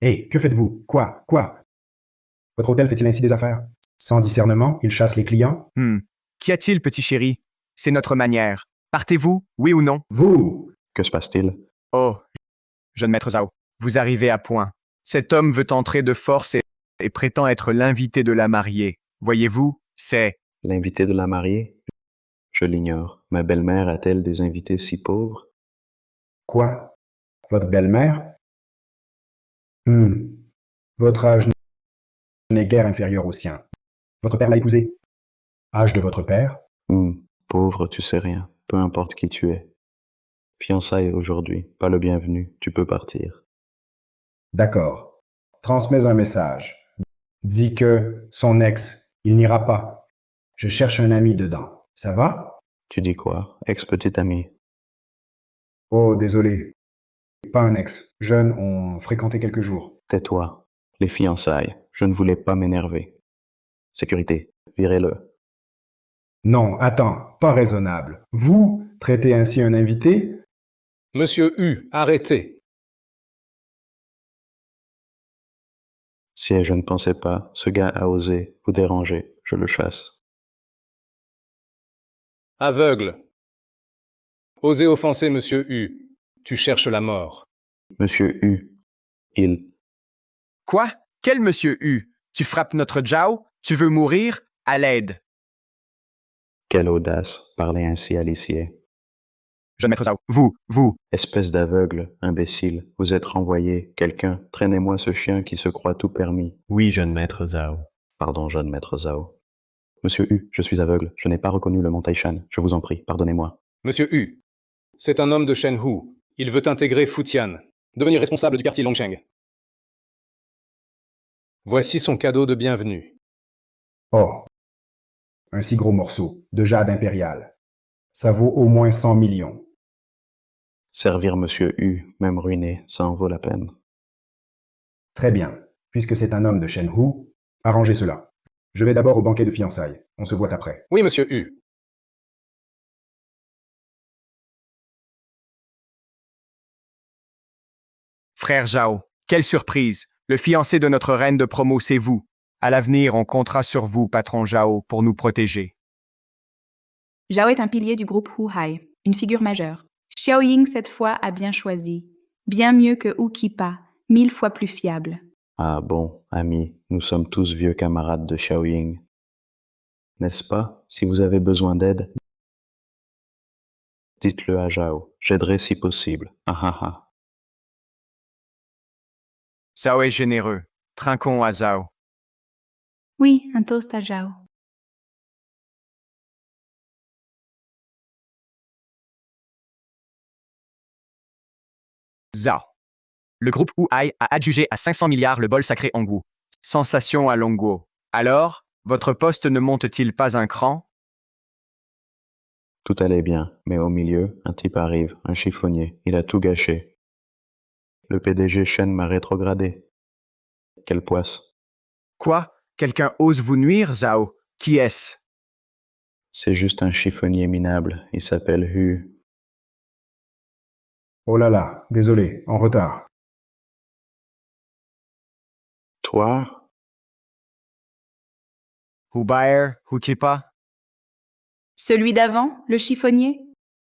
Hé, que faites-vous? Quoi? Votre hôtel fait-il ainsi des affaires? Sans discernement, il chasse les clients? Qu'y a-t-il, petit chéri? C'est notre manière. Partez-vous, oui ou non? Vous! Que se passe-t-il? Oh, jeune maître Zhao, vous arrivez à point. Cet homme veut entrer de force et prétend être l'invité de la mariée. Voyez-vous, c'est... L'invité de la mariée? Je l'ignore. Ma belle-mère a-t-elle des invités si pauvres? Quoi? Votre belle-mère? Votre âge n'est guère inférieur au sien. Votre père l'a épousée. Âge de votre père? Pauvre, tu sais rien. Peu importe qui tu es. Fiançailles aujourd'hui, pas le bienvenu, tu peux partir. D'accord. Transmets un message. Dis que son ex, il n'ira pas. Je cherche un ami dedans. Ça va? Tu dis quoi? Ex-petite amie. Oh, désolé. Pas un ex. Jeune, on fréquentait quelques jours. Tais-toi. Les fiançailles. Je ne voulais pas m'énerver. Sécurité. Virez-le. Non, attends, pas raisonnable. Vous traitez ainsi un invité? Monsieur Hu, arrêtez. Si je ne pensais pas, ce gars a osé vous déranger. Je le chasse. Aveugle. Osez offenser Monsieur Hu. Tu cherches la mort. Monsieur Hu. Il. Quoi? Quel monsieur Hu? Tu frappes notre Zhao? Tu veux mourir? À l'aide. Quelle audace, parler ainsi à l'huissier. Jeune maître Zhao, vous. Espèce d'aveugle, imbécile, vous êtes renvoyé. Quelqu'un, traînez-moi ce chien qui se croit tout permis. Oui, jeune maître Zhao. Pardon, jeune maître Zhao. Monsieur Hu, je suis aveugle, je n'ai pas reconnu le mont Taishan. Je vous en prie, pardonnez-moi. Monsieur Hu, c'est un homme de Shenhu. Il veut intégrer Futian, devenir responsable du quartier Longsheng. Voici son cadeau de bienvenue. Oh, un si gros morceau de jade impérial. Ça vaut au moins 100 millions. Servir Monsieur Hu, même ruiné, ça en vaut la peine. Très bien. Puisque c'est un homme de Shenhu, arrangez cela. Je vais d'abord au banquet de fiançailles. On se voit après. Oui, Monsieur Hu. Frère Zhao, quelle surprise! Le fiancé de notre reine de promo, c'est vous. À l'avenir, on comptera sur vous, patron Zhao, pour nous protéger. Zhao est un pilier du groupe Huhai, une figure majeure. Xiao Ying, cette fois, a bien choisi. Bien mieux que Hu Kipa, 1000 fois plus fiable. Ah bon, amis, nous sommes tous vieux camarades de Xiaoying. N'est-ce pas? Si vous avez besoin d'aide, Dites-le à Zhao. J'aiderai si possible. Ah ah ah. Zhao est généreux. Trinquons à Zhao. Oui, un toast à Zhao. Zhao. Le groupe Huai a adjugé à 500 milliards le bol sacré Hongwu. Sensation à Longguo. Alors, votre poste ne monte-t-il pas un cran? Tout allait bien, mais au milieu, un type arrive, un chiffonnier. Il a tout gâché. Le PDG Shen m'a rétrogradé. Quelle poisse. Quoi? Quelqu'un ose vous nuire, Zhao? Qui est-ce? C'est juste un chiffonnier minable. Il s'appelle Hu. Oh là là, désolé, en retard. Toi? Hubaer, Hukipa? Celui d'avant, le chiffonnier?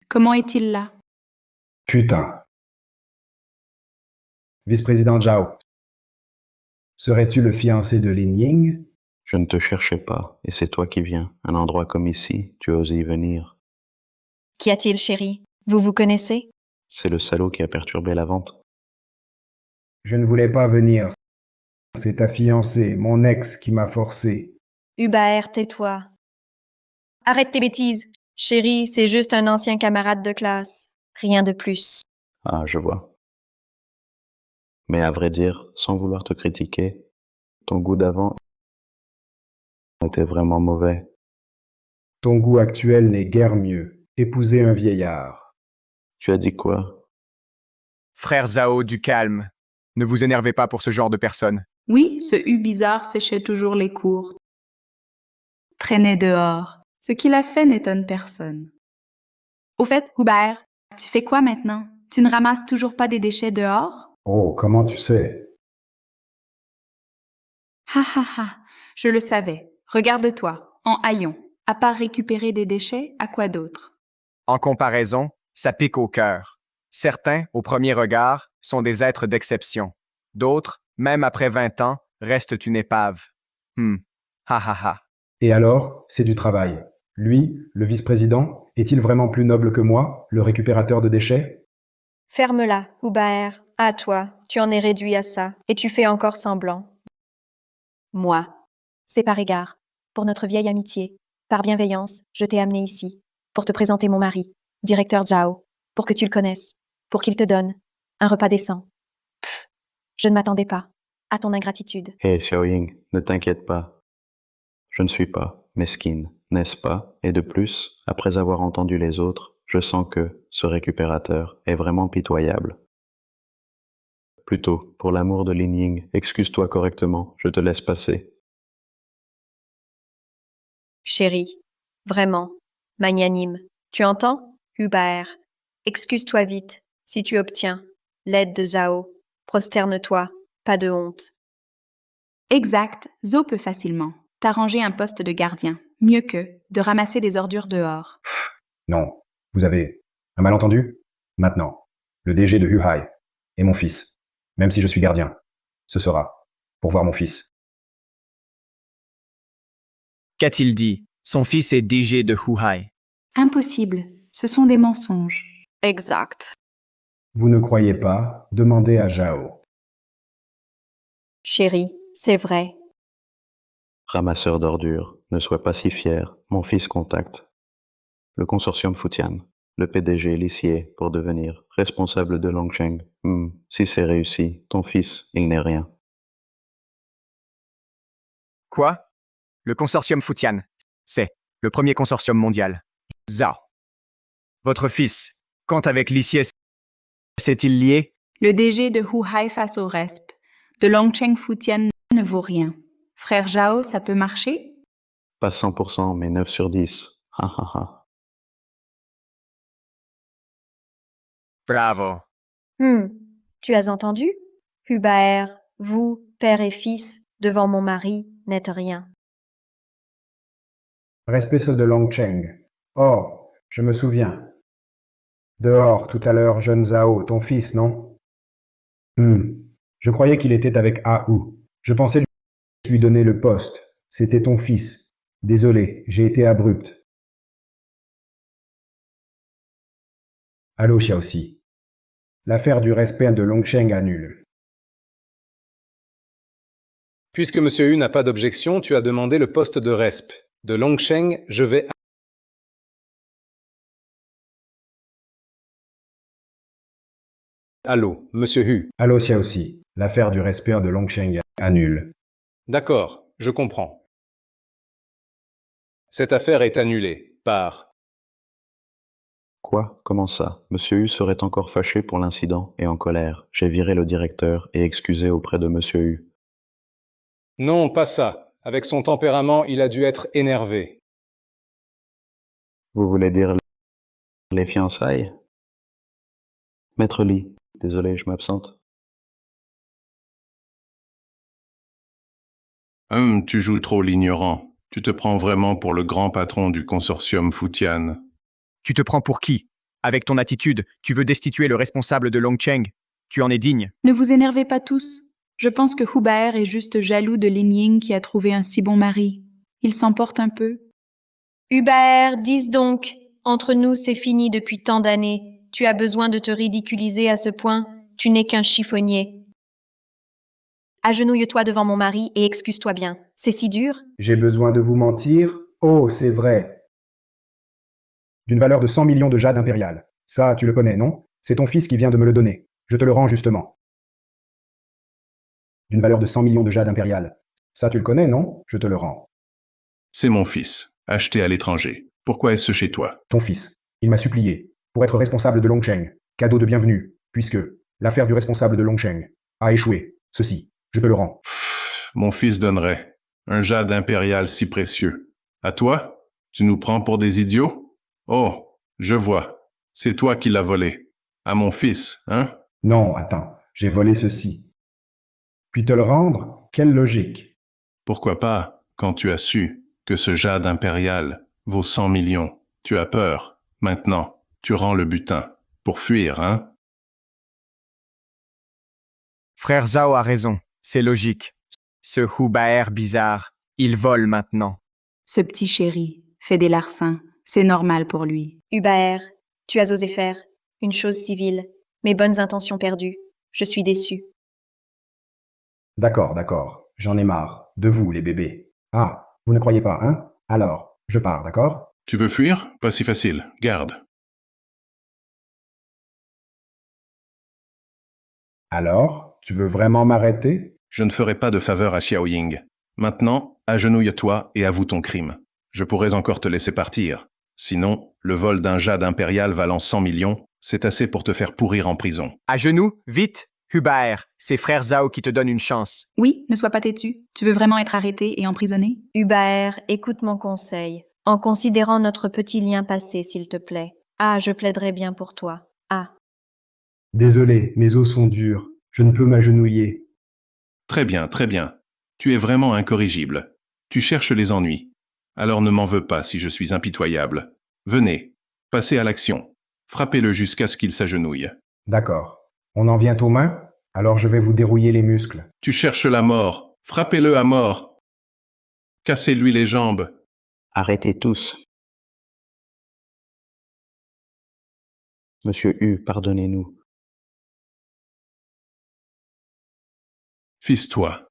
Comment est-il là? Putain. Vice-président Zhao, serais-tu le fiancé de Lin Ying? Je ne te cherchais pas, et c'est toi qui viens. Un endroit comme ici, tu oses y venir. Qu'y a-t-il, chérie? Vous vous connaissez? C'est le salaud qui a perturbé la vente. Je ne voulais pas venir. C'est ta fiancée, mon ex, qui m'a forcé. Hubert, tais-toi. Arrête tes bêtises. Chérie, c'est juste un ancien camarade de classe. Rien de plus. Ah, je vois. Mais à vrai dire, sans vouloir te critiquer, ton goût d'avant était vraiment mauvais. Ton goût actuel n'est guère mieux. Épouser un vieillard. Tu as dit quoi? Frère Zhao, du calme. Ne vous énervez pas pour ce genre de personne. Oui, ce U bizarre séchait toujours les cours. Traînait dehors. Ce qu'il a fait n'étonne personne. Au fait, Hubert, tu fais quoi maintenant? Tu ne ramasses toujours pas des déchets dehors? Oh, comment tu sais? Ha ha ha, je le savais. Regarde-toi, en haillons. À part récupérer des déchets, à quoi d'autre? En comparaison, ça pique au cœur. Certains, au premier regard, sont des êtres d'exception. D'autres, même après 20 ans, restent une épave. Ha ha ha. Et alors, c'est du travail. Lui, le vice-président, est-il vraiment plus noble que moi, le récupérateur de déchets? Ferme-la, Hubert. À toi, tu en es réduit à ça, et tu fais encore semblant. Moi. C'est par égard. Pour notre vieille amitié. Par bienveillance, je t'ai amené ici. Pour te présenter mon mari, directeur Zhao. Pour que tu le connaisses. Pour qu'il te donne un repas décent. Pff, je ne m'attendais pas à ton ingratitude. Hé, Xiaoying, ne t'inquiète pas. Je ne suis pas mesquine, n'est-ce pas? Et de plus, après avoir entendu les autres, je sens que ce récupérateur est vraiment pitoyable. Plutôt, pour l'amour de Lin Ying, excuse-toi correctement, je te laisse passer. Chérie, vraiment, magnanime. Tu entends, Hubert? Excuse-toi vite, si tu obtiens l'aide de Zhao. Prosterne-toi, pas de honte. Exact, Zo peut facilement. T'arranger un poste de gardien. Mieux que de ramasser des ordures dehors. Non. Vous avez un malentendu? Maintenant, le DG de Huhai est mon fils. Même si je suis gardien, ce sera pour voir mon fils. Qu'a-t-il dit? Son fils est DG de Huhai. Impossible, ce sont des mensonges. Exact. Vous ne croyez pas? Demandez à Zhao. Chérie, c'est vrai. Ramasseur d'ordures, ne sois pas si fier, mon fils contacte. Le consortium Futian, le PDG l'huissier pour devenir responsable de Longcheng. Si c'est réussi, ton fils, il n'est rien. Quoi? Le consortium Futian. C'est le premier consortium mondial. Zhao. Votre fils, quand avec l'huissier, s'est-il lié? Le DG de Huhai face au RESP. De Longcheng Futian ne vaut rien. Frère Zhao, ça peut marcher? Pas 100%, mais 9 sur 10. Ha ha ha. Bravo. Tu as entendu? Hubert, vous, père et fils, devant mon mari, n'êtes rien. Respect ceux de Longcheng. Oh, je me souviens. Dehors, tout à l'heure, jeune Zhao, ton fils, non? Je croyais qu'il était avec A.U. Je pensais lui donner le poste. C'était ton fils. Désolé, j'ai été abrupt. Allô, Xiaoxi. L'affaire du respect de Longsheng annule. Puisque Monsieur Hu n'a pas d'objection, tu as demandé le poste de resp. De Longsheng, je vais... Allô, Monsieur Hu. Allô, Xiaoxi. L'affaire du respect de Longsheng annule. D'accord, je comprends. Cette affaire est annulée par... Quoi? Comment ça? Monsieur Hu serait encore fâché pour l'incident et en colère. J'ai viré le directeur et excusé auprès de Monsieur Hu. Non, pas ça. Avec son tempérament, il a dû être énervé. Vous voulez dire les fiançailles? Maître Lee, désolé, je m'absente. Tu joues trop l'ignorant. Tu te prends vraiment pour le grand patron du consortium Futian. Tu te prends pour qui? Avec ton attitude, tu veux destituer le responsable de Longsheng. Tu en es digne. Ne vous énervez pas tous. Je pense que Hubert est juste jaloux de Lin Ying qui a trouvé un si bon mari. Il s'emporte un peu. Hubert, dis donc, entre nous, c'est fini depuis tant d'années. Tu as besoin de te ridiculiser à ce point. Tu n'es qu'un chiffonnier. Agenouille-toi devant mon mari et excuse-toi bien. C'est si dur? J'ai besoin de vous mentir? Oh, c'est vrai. D'une valeur de 100 millions de jade impérial. Ça, tu le connais, non? C'est ton fils qui vient de me le donner. Je te le rends justement. D'une valeur de 100 millions de jade impérial. Ça, tu le connais, non? Je te le rends. C'est mon fils, acheté à l'étranger. Pourquoi est-ce chez toi? Ton fils. Il m'a supplié. Pour être responsable de Longsheng. Cadeau de bienvenue. Puisque l'affaire du responsable de Longsheng a échoué. Ceci, je te le rends. Mon fils donnerait. Un jade impérial si précieux. À toi? Tu nous prends pour des idiots? Oh, je vois. C'est toi qui l'as volé. À mon fils, hein? Non, attends. J'ai volé ceci. Puis te le rendre? Quelle logique. Pourquoi pas, quand tu as su que ce jade impérial vaut 100 millions? Tu as peur. Maintenant, tu rends le butin. Pour fuir, hein? Frère Zhao a raison. C'est logique. Ce Hubert bizarre, il vole maintenant. Ce petit chéri fait des larcins. C'est normal pour lui. Hubert, tu as osé faire une chose civile. Mes bonnes intentions perdues. Je suis déçue. D'accord, d'accord. J'en ai marre. De vous, les bébés. Ah, vous ne croyez pas, hein? Alors, je pars, d'accord? Tu veux fuir? Pas si facile. Garde. Alors, tu veux vraiment m'arrêter? Je ne ferai pas de faveur à Xiao Ying. Maintenant, agenouille-toi et avoue ton crime. Je pourrais encore te laisser partir. Sinon, le vol d'un jade impérial valant 100 millions, c'est assez pour te faire pourrir en prison. À genoux, vite! Hubert, c'est frère Zhao qui te donne une chance. Oui, ne sois pas têtu. Tu veux vraiment être arrêté et emprisonné? Hubert, écoute mon conseil. En considérant notre petit lien passé, s'il te plaît. Ah, je plaiderai bien pour toi. Ah. Désolé, mes os sont durs. Je ne peux m'agenouiller. Très bien, très bien. Tu es vraiment incorrigible. Tu cherches les ennuis. Alors ne m'en veux pas si je suis impitoyable. Venez, passez à l'action. Frappez-le jusqu'à ce qu'il s'agenouille. D'accord. On en vient aux mains? Alors je vais vous dérouiller les muscles. Tu cherches la mort. Frappez-le à mort. Cassez-lui les jambes. Arrêtez tous. Monsieur Hu, pardonnez-nous. Fils-toi,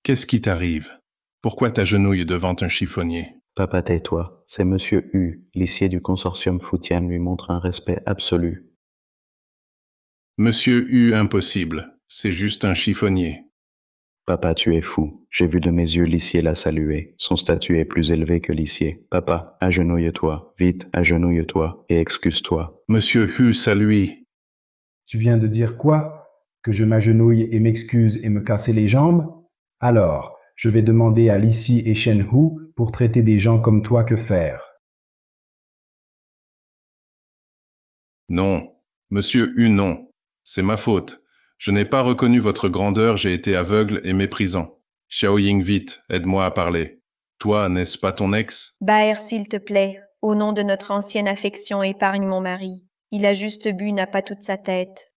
qu'est-ce qui t'arrive? Pourquoi t'agenouilles devant un chiffonnier? Papa, tais-toi. C'est Monsieur Hu, l'huissier du consortium Futian, lui montre un respect absolu. Monsieur Hu, impossible. C'est juste un chiffonnier. Papa, tu es fou. J'ai vu de mes yeux l'huissier la saluer. Son statut est plus élevé que l'huissier. Papa, agenouille-toi. Vite, agenouille-toi et excuse-toi. Monsieur Hu, ça lui. Tu viens de dire quoi? Que je m'agenouille et m'excuse et me casser les jambes? Alors, je vais demander à Lissi et Shen Hu pour traiter des gens comme toi que faire. Non. Monsieur Hu, non. C'est ma faute. Je n'ai pas reconnu votre grandeur, j'ai été aveugle et méprisant. Xiao Ying, vite, aide-moi à parler. Toi, n'est-ce pas ton ex? Baer, s'il te plaît, au nom de notre ancienne affection, épargne mon mari. Il a juste bu, n'a pas toute sa tête.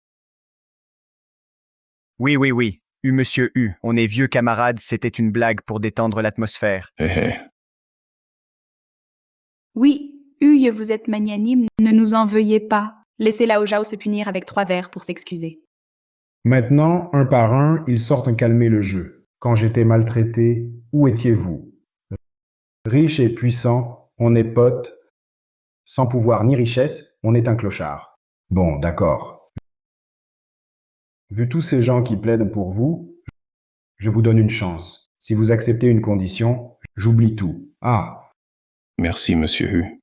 Oui, oui, oui. Monsieur Hu, on est vieux camarades, c'était une blague pour détendre l'atmosphère. Oui, Hu, vous êtes magnanime, ne nous en veuillez pas. Laissez Lao Zhao se punir avec 3 verres pour s'excuser. Maintenant, un par un, ils sortent calmer le jeu. Quand j'étais maltraité, où étiez-vous? Riche et puissant, on est potes. Sans pouvoir ni richesse, on est un clochard. Bon, d'accord. Vu tous ces gens qui plaident pour vous, je vous donne une chance. Si vous acceptez une condition, j'oublie tout. Ah, Merci, monsieur Hu.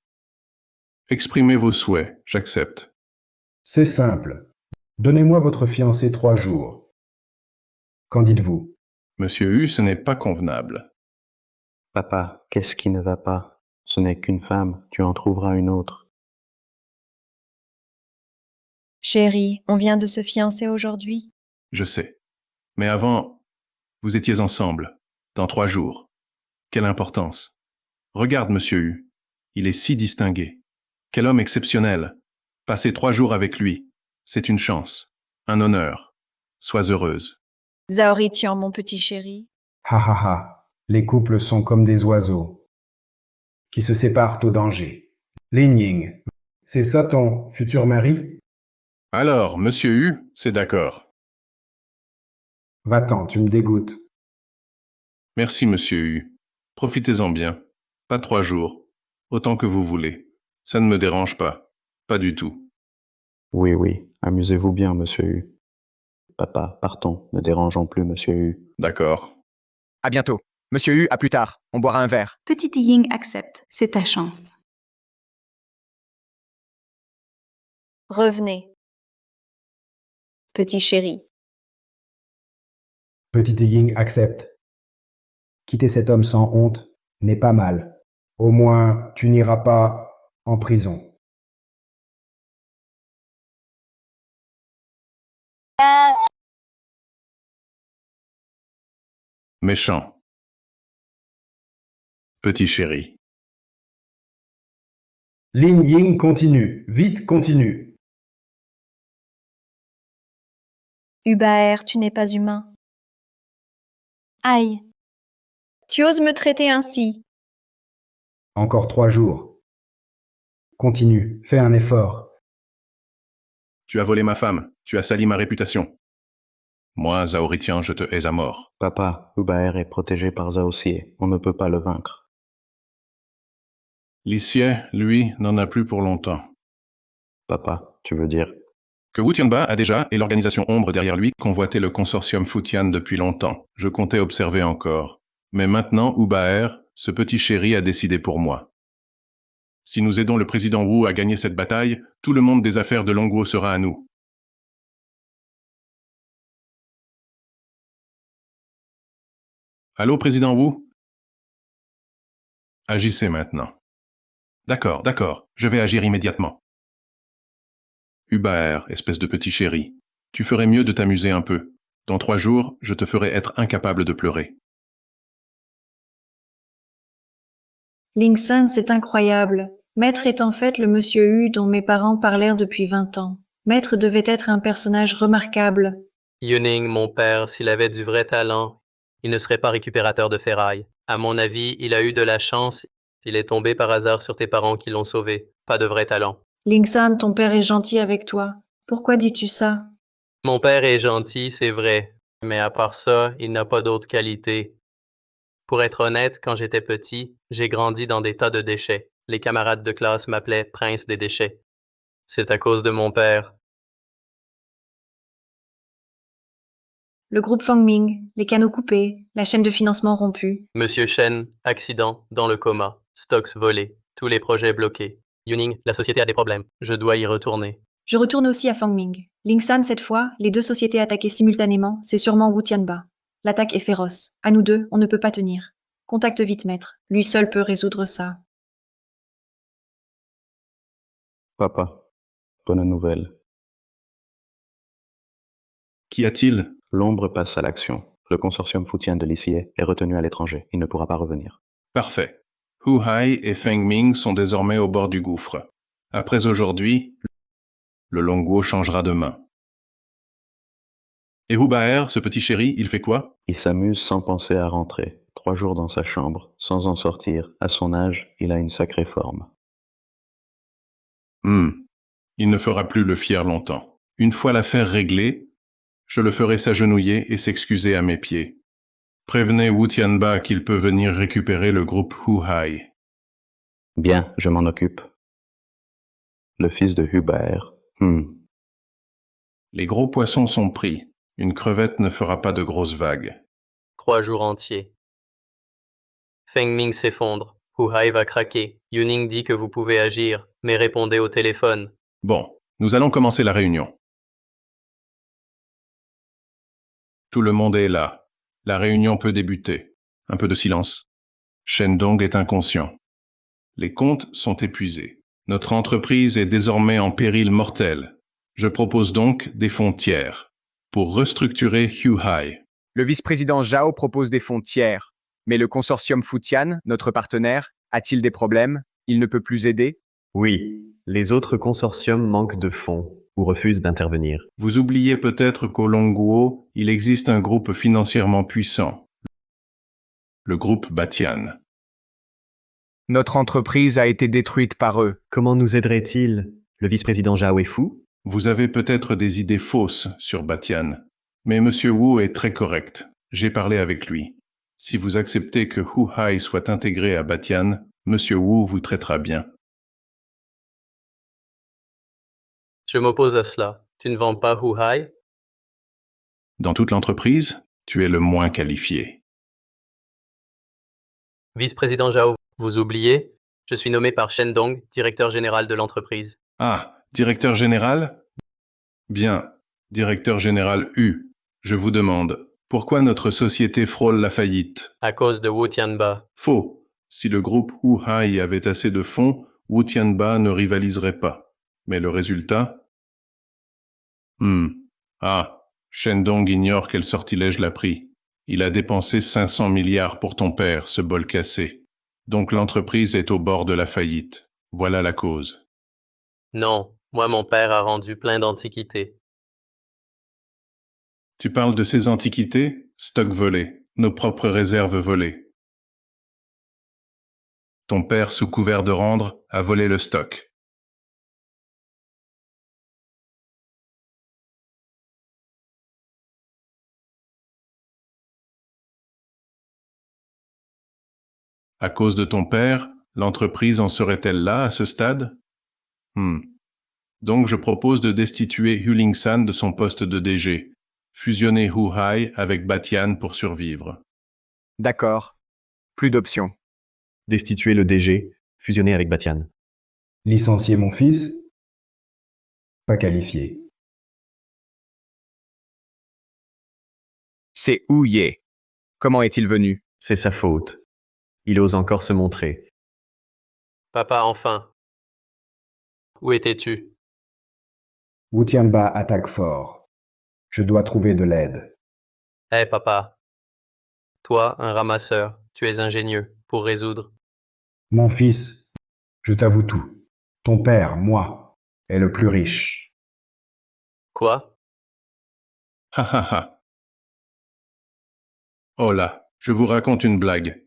Exprimez vos souhaits, j'accepte. c'est simple. Donnez-moi votre fiancée 3 jours. Qu'en dites-vous? Monsieur Hu, ce n'est pas convenable. Papa, qu'est-ce qui ne va pas? Ce n'est qu'une femme, tu en trouveras une autre. Chérie, on vient de se fiancer aujourd'hui. Je sais. Mais avant, vous étiez ensemble, dans 3 jours. Quelle importance. Regarde, monsieur Hu. Il est si distingué. Quel homme exceptionnel. Passer 3 jours avec lui, c'est une chance, un honneur. Sois heureuse. Zhaoritian, mon petit chéri. Ha ha ha. Les couples sont comme des oiseaux qui se séparent au danger. Lin Ying, c'est ça ton futur mari? Alors, monsieur Hu, c'est d'accord. Va-t'en, tu me dégoûtes. Merci, monsieur Hu. Profitez-en bien. Pas 3 jours. Autant que vous voulez. Ça ne me dérange pas. Pas du tout. Oui, oui, amusez-vous bien, monsieur Hu. Papa, partons, ne dérangeons plus monsieur Hu. D'accord. À bientôt. Monsieur Hu, à plus tard. On boira un verre. Petit Ying accepte, c'est ta chance. Revenez. Petit chéri. Petit Ying accepte. Quitter cet homme sans honte n'est pas mal. Au moins, tu n'iras pas en prison. Méchant. Petit chéri. Lin Ying continue. Vite, continue. Hubert, tu n'es pas humain. Aïe. Tu oses me traiter ainsi. Encore 3 jours. Continue. Fais un effort. Tu as volé ma femme. Tu as sali ma réputation. Moi, Zhaoritian, je te hais à mort. Papa, Hubert est protégé par Zhao Xie, on ne peut pas le vaincre. Li Xie, lui, n'en a plus pour longtemps. Papa, tu veux dire? Que Wu Tianba a déjà, et l'organisation Ombre derrière lui, convoité le consortium Futian depuis longtemps. Je comptais observer encore. Mais maintenant, Hubert, ce petit chéri, a décidé pour moi. Si nous aidons le président Wu à gagner cette bataille, tout le monde des affaires de Longguo sera à nous. Allô, président Wu? Agissez maintenant. D'accord, d'accord, je vais agir immédiatement. Hubert, espèce de petit chéri, tu ferais mieux de t'amuser un peu. Dans 3 jours, je te ferai être incapable de pleurer. Ling San, c'est incroyable. Maître est en fait le monsieur Hu dont mes parents parlèrent depuis 20 ans. Maître devait être un personnage remarquable. Yuning, mon père, s'il avait du vrai talent, il ne serait pas récupérateur de ferraille. À mon avis, il a eu de la chance. Il est tombé par hasard sur tes parents qui l'ont sauvé. Pas de vrai talent. Ling San, ton père est gentil avec toi. Pourquoi dis-tu ça? Mon père est gentil, c'est vrai. Mais à part ça, il n'a pas d'autres qualités. Pour être honnête, quand j'étais petit, j'ai grandi dans des tas de déchets. Les camarades de classe m'appelaient Prince des déchets. C'est à cause de mon père. Le groupe Fangming, les canaux coupés, la chaîne de financement rompue. Monsieur Shen, accident, dans le coma. Stocks volés. Tous les projets bloqués. Yuning, la société a des problèmes. Je dois y retourner. Je retourne aussi à Fangming. Ling San, cette fois, les 2 sociétés attaquées simultanément, c'est sûrement Wu Tianba. L'attaque est féroce. À nous 2, on ne peut pas tenir. Contacte vite, maître. Lui seul peut résoudre ça. Papa, bonne nouvelle. Qu'y a-t-il? L'ombre passe à l'action. Le consortium Futian de Li Xie est retenu à l'étranger. Il ne pourra pas revenir. Parfait. Hu Hai et Feng Ming sont désormais au bord du gouffre. Après aujourd'hui, le Longguo changera de main. Et Hubert, ce petit chéri, il fait quoi? Il s'amuse sans penser à rentrer. 3 jours dans sa chambre, sans en sortir. À son âge, il a une sacrée forme. Il ne fera plus le fier longtemps. Une fois l'affaire réglée, je le ferai s'agenouiller et s'excuser à mes pieds. Prévenez Wu Tianba qu'il peut venir récupérer le groupe Huhai. Bien, je m'en occupe. Le fils de Hubert. Les gros poissons sont pris. Une crevette ne fera pas de grosses vagues. 3 jours entiers. Feng Ming s'effondre. Huhai va craquer. Yuning dit que vous pouvez agir, mais répondez au téléphone. Bon, nous allons commencer la réunion. Tout le monde est là. La réunion peut débuter. Un peu de silence. Shendong est inconscient. Les comptes sont épuisés. Notre entreprise est désormais en péril mortel. Je propose donc des fonds tiers pour restructurer Huhai. Le vice-président Zhao propose des fonds tiers. Mais le consortium Futian, notre partenaire, a-t-il des problèmes? Il ne peut plus aider? Oui, les autres consortiums manquent de fonds ou refusent d'intervenir. Vous oubliez peut-être qu'au Longguo, il existe un groupe financièrement puissant, le groupe Batian. Notre entreprise a été détruite par eux. Comment nous aiderait-il? Le vice-président Zhao est fou? Vous avez peut-être des idées fausses sur Batian, mais M. Wu est très correct. J'ai parlé avec lui. Si vous acceptez que Huhai soit intégré à Batian, M. Wu vous traitera bien. Je m'oppose à cela. Tu ne vends pas Huhai? Dans toute l'entreprise, tu es le moins qualifié. Vice-président Zhao, vous oubliez? Je suis nommé par Shendong, directeur général de l'entreprise. Ah, directeur général? Bien, directeur général U, je vous demande, pourquoi notre société frôle la faillite? À cause de Wu Tianba. Faux. Si le groupe Huhai avait assez de fonds, Wu Tianba ne rivaliserait pas. Mais le résultat? Ah, Shendong ignore quel sortilège l'a pris. Il a dépensé 500 milliards pour ton père, ce bol cassé. Donc l'entreprise est au bord de la faillite. Voilà la cause. Non, moi mon père a rendu plein d'antiquités. Tu parles de ces antiquités? Stock volé, nos propres réserves volées. Ton père, sous couvert de rendre, a volé le stock. À cause de ton père, l'entreprise en serait-elle là à ce stade? Donc je propose de destituer Huling-san de son poste de DG, fusionner Huhai avec Batian pour survivre. D'accord. Plus d'options. Destituer le DG, fusionner avec Batian. Licencier mon fils? Pas qualifié. C'est Wu Ye. Comment est-il venu? C'est sa faute. Il ose encore se montrer. Papa, enfin. Où étais-tu? Wu Tianba attaque fort. Je dois trouver de l'aide. Hé, papa. Toi, un ramasseur, tu es ingénieux pour résoudre. Mon fils, je t'avoue tout. Ton père, moi, est le plus riche. Quoi? Ha ha ha. Oh là, je vous raconte une blague.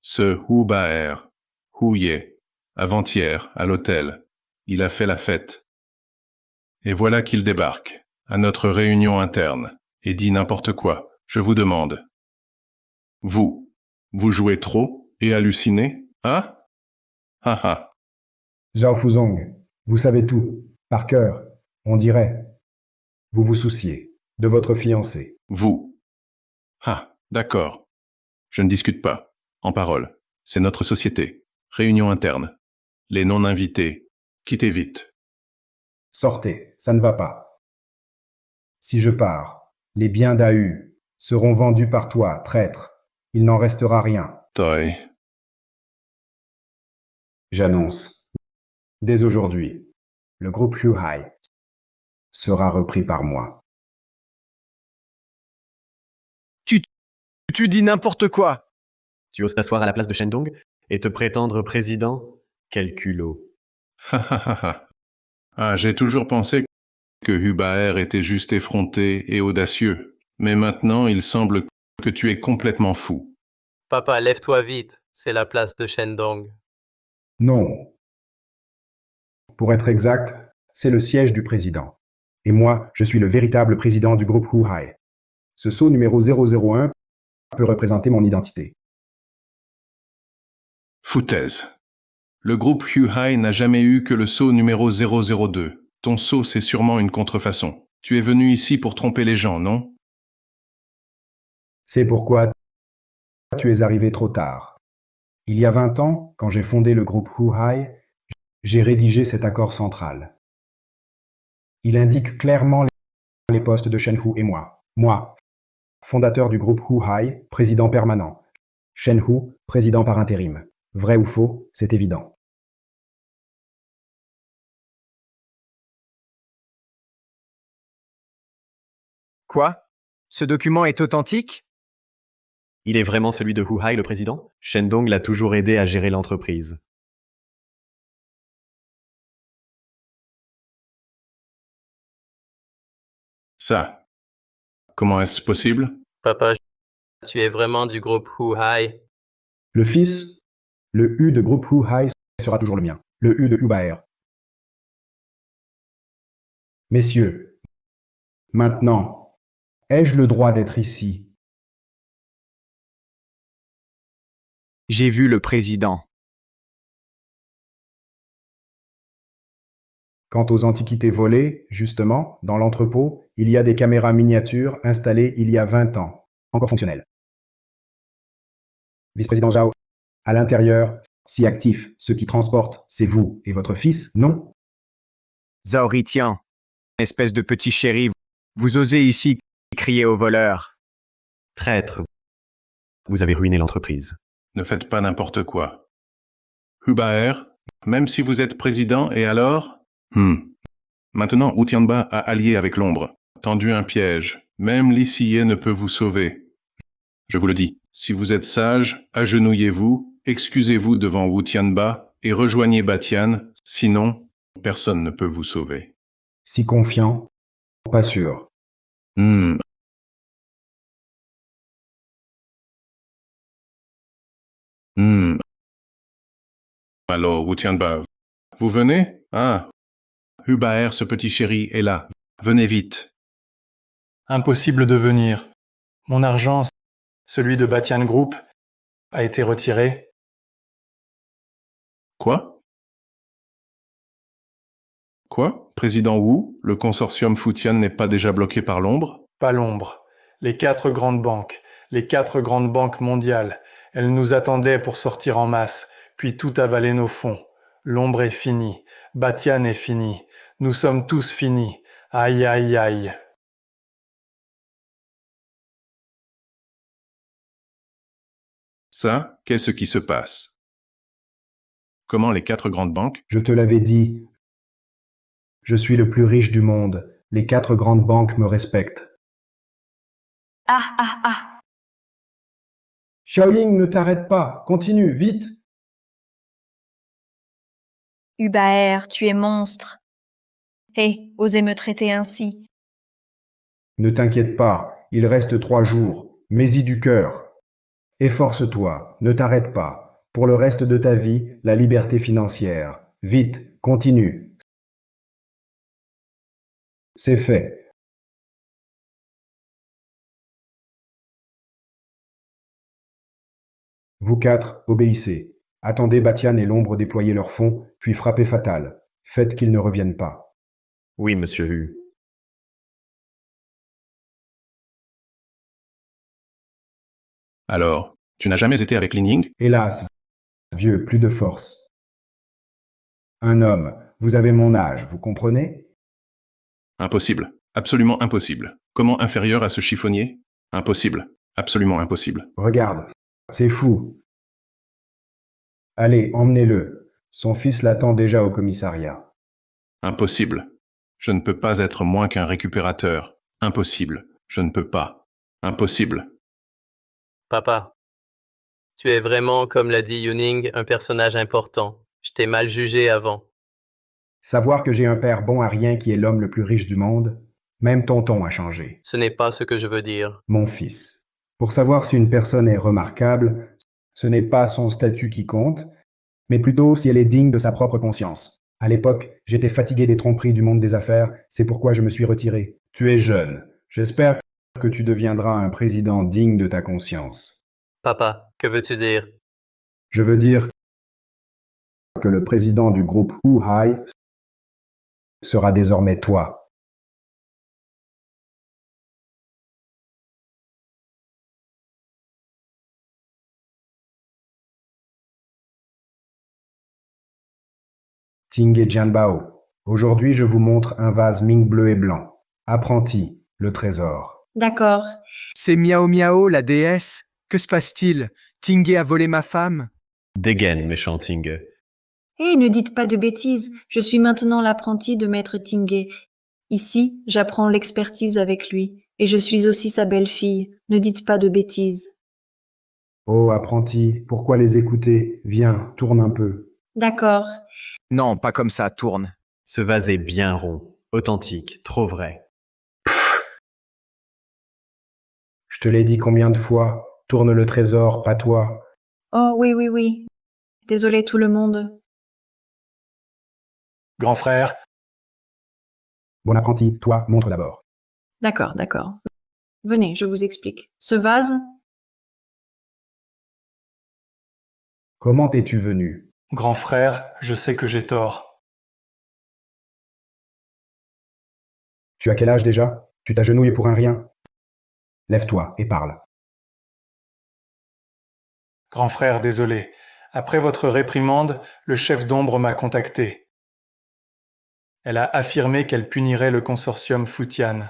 Ce Hu Baer, Hu Ye, avant-hier, à l'hôtel, il a fait la fête. Et voilà qu'il débarque, à notre réunion interne, et dit n'importe quoi. Je vous demande. Vous jouez trop et hallucinez, hein? Ha ha. Zhao Fuzong, vous savez tout, par cœur, on dirait. Vous vous souciez de votre fiancé. Vous. Ah, d'accord. Je ne discute pas. En parole. C'est notre société. Réunion interne. Les non-invités. Quittez vite. Sortez, ça ne va pas. Si je pars, les biens d'Ahu seront vendus par toi, traître. Il n'en restera rien. Toi. J'annonce, dès aujourd'hui, le groupe Huhai sera repris par moi. Tu dis n'importe quoi. Tu oses t'asseoir à la place de Shendong et te prétendre président? Quel culot. Ha ha ha ha. Ah, j'ai toujours pensé que Hubaer était juste effronté et audacieux. Mais maintenant, il semble que tu es complètement fou. Papa, lève-toi vite. C'est la place de Shendong. Non. Pour être exact, c'est le siège du président. Et moi, je suis le véritable président du groupe Huhai. Ce sceau numéro 001 peut représenter mon identité. Foutaise. Le groupe Huhai n'a jamais eu que le sceau numéro 002. Ton sceau, c'est sûrement une contrefaçon. Tu es venu ici pour tromper les gens, non? C'est pourquoi tu es arrivé trop tard. Il y a 20 ans, quand j'ai fondé le groupe Huhai, j'ai rédigé cet accord central. Il indique clairement les postes de Shenhu et moi. Moi, fondateur du groupe Huhai, président permanent. Shenhu, président par intérim. Vrai ou faux, c'est évident. Quoi? Ce document est authentique? Il est vraiment celui de Huhai, le président? Shendong l'a toujours aidé à gérer l'entreprise. Ça. Comment est-ce possible? Papa, tu es vraiment du groupe Huhai. Le fils, le U de groupe Huhai sera toujours le mien. Le U de Hubaer. Messieurs, maintenant, ai-je le droit d'être ici? J'ai vu le président. Quant aux antiquités volées, justement, dans l'entrepôt, il y a des caméras miniatures installées il y a 20 ans, encore fonctionnelles. Vice-président Zhao, à l'intérieur, si actif, ce qui transporte, c'est vous et votre fils, non? Zaoritian, espèce de petit chéri, vous osez ici crier aux voleurs. Traître, vous avez ruiné l'entreprise. Ne faites pas n'importe quoi. Hubaer, même si vous êtes président, et alors? Maintenant, Wu Tianba a allié avec l'ombre, tendu un piège. Même l'Issié ne peut vous sauver. Je vous le dis, si vous êtes sage, agenouillez-vous, excusez-vous devant Wu Tianba et rejoignez Batian, sinon, personne ne peut vous sauver. Si confiant, pas sûr. Alors, Wu Tianba, vous venez? Ah, Hubaer, ce petit chéri, est là. Venez vite. Impossible de venir. Mon argent, celui de Batian Group, a été retiré. Quoi? Quoi? Président Wu, le consortium Futian n'est pas déjà bloqué par l'ombre? Pas l'ombre. Les 4 grandes banques, les 4 grandes banques mondiales, elles nous attendaient pour sortir en masse, puis tout avaler nos fonds. L'ombre est finie. Batian est fini. Nous sommes tous finis. Aïe, aïe, aïe. Ça, qu'est-ce qui se passe? Comment les 4 grandes banques? Je te l'avais dit. Je suis le plus riche du monde. Les 4 grandes banques me respectent. Ah. Xiaoying, ne t'arrête pas. Continue, vite. Hubaer, tu es monstre. Hé, osez me traiter ainsi. Ne t'inquiète pas, il reste 3 jours. Mets-y du cœur. Efforce-toi, ne t'arrête pas. Pour le reste de ta vie, la liberté financière. Vite, continue. C'est fait. Vous 4, obéissez. Attendez Batian et l'ombre déployer leurs fonds, puis frappez fatal. Faites qu'ils ne reviennent pas. Oui, monsieur Hu. Alors, tu n'as jamais été avec Lin Ying? Hélas, vieux, plus de force. Un homme, vous avez mon âge, vous comprenez? Impossible. Absolument impossible. Comment inférieur à ce chiffonnier? Impossible. Absolument impossible. Regarde, c'est fou. Allez, emmenez-le. Son fils l'attend déjà au commissariat. Impossible. Je ne peux pas être moins qu'un récupérateur. Impossible. Je ne peux pas. Impossible. Papa, tu es vraiment, comme l'a dit Yuning, un personnage important. Je t'ai mal jugé avant. Savoir que j'ai un père bon à rien qui est l'homme le plus riche du monde, même tonton a changé. Ce n'est pas ce que je veux dire. Mon fils. Pour savoir si une personne est remarquable, ce n'est pas son statut qui compte, mais plutôt si elle est digne de sa propre conscience. À l'époque, j'étais fatigué des tromperies du monde des affaires, c'est pourquoi je me suis retiré. Tu es jeune. J'espère que tu deviendras un président digne de ta conscience. Papa, que veux-tu dire? Je veux dire que le président du groupe Huhai sera désormais toi. Ting et Jianbao, aujourd'hui je vous montre un vase Ming bleu et blanc. Apprenti, le trésor. D'accord. C'est Miao Miao, la déesse. Que se passe-t-il? Tingé a volé ma femme? Dégaine, méchant Ting. Eh, ne dites pas de bêtises. Je suis maintenant l'apprenti de maître Tingé. Ici, j'apprends l'expertise avec lui. Et je suis aussi sa belle-fille. Ne dites pas de bêtises. Oh, apprenti, pourquoi les écouter? Viens, tourne un peu. D'accord. Non, pas comme ça, tourne. Ce vase est bien rond, authentique, trop vrai. Je te l'ai dit combien de fois? Tourne le trésor, pas toi. Oh, oui, oui, oui. Désolé tout le monde. Grand frère, Bon apprenti, toi, montre d'abord. D'accord, d'accord. Venez, je vous explique. Ce vase, Comment es-tu venu? grand frère, je sais que j'ai tort. Tu as quel âge déjà? Tu t'agenouilles pour un rien? Lève-toi et parle. Grand frère, désolé. Après votre réprimande, le chef d'ombre m'a contacté. Elle a affirmé qu'elle punirait le consortium Futian.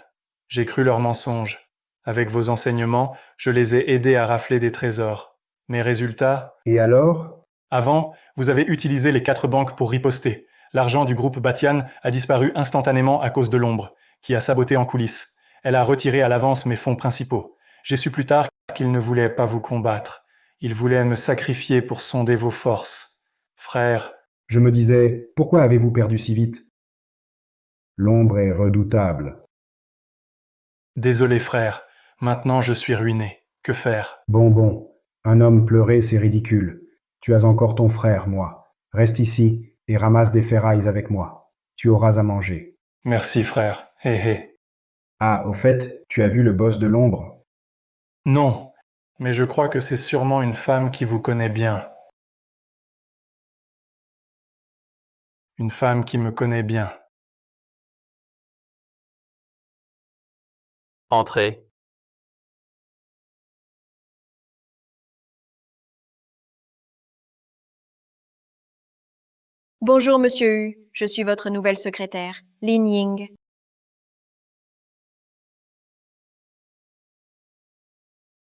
J'ai cru leurs mensonges. Avec vos enseignements, je les ai aidés à rafler des trésors. Mes résultats? Et alors? Avant, vous avez utilisé les 4 banques pour riposter. L'argent du groupe Batian a disparu instantanément à cause de l'ombre, qui a saboté en coulisses. Elle a retiré à l'avance mes fonds principaux. J'ai su plus tard qu'il ne voulait pas vous combattre. Il voulait me sacrifier pour sonder vos forces. Frère, Je me disais, pourquoi avez-vous perdu si vite? L'ombre est redoutable. désolé frère, maintenant je suis ruiné. Que faire? Bon, un homme pleurer, c'est ridicule. Tu as encore ton frère, moi. Reste ici et ramasse des ferrailles avec moi. Tu auras à manger. Merci frère. Hé hé. Ah, au fait, tu as vu le boss de l'ombre? Non, mais je crois que c'est sûrement une femme qui vous connaît bien. Une femme qui me connaît bien. Entrez. Bonjour, monsieur Hu. Je suis votre nouvelle secrétaire, Lin Ying.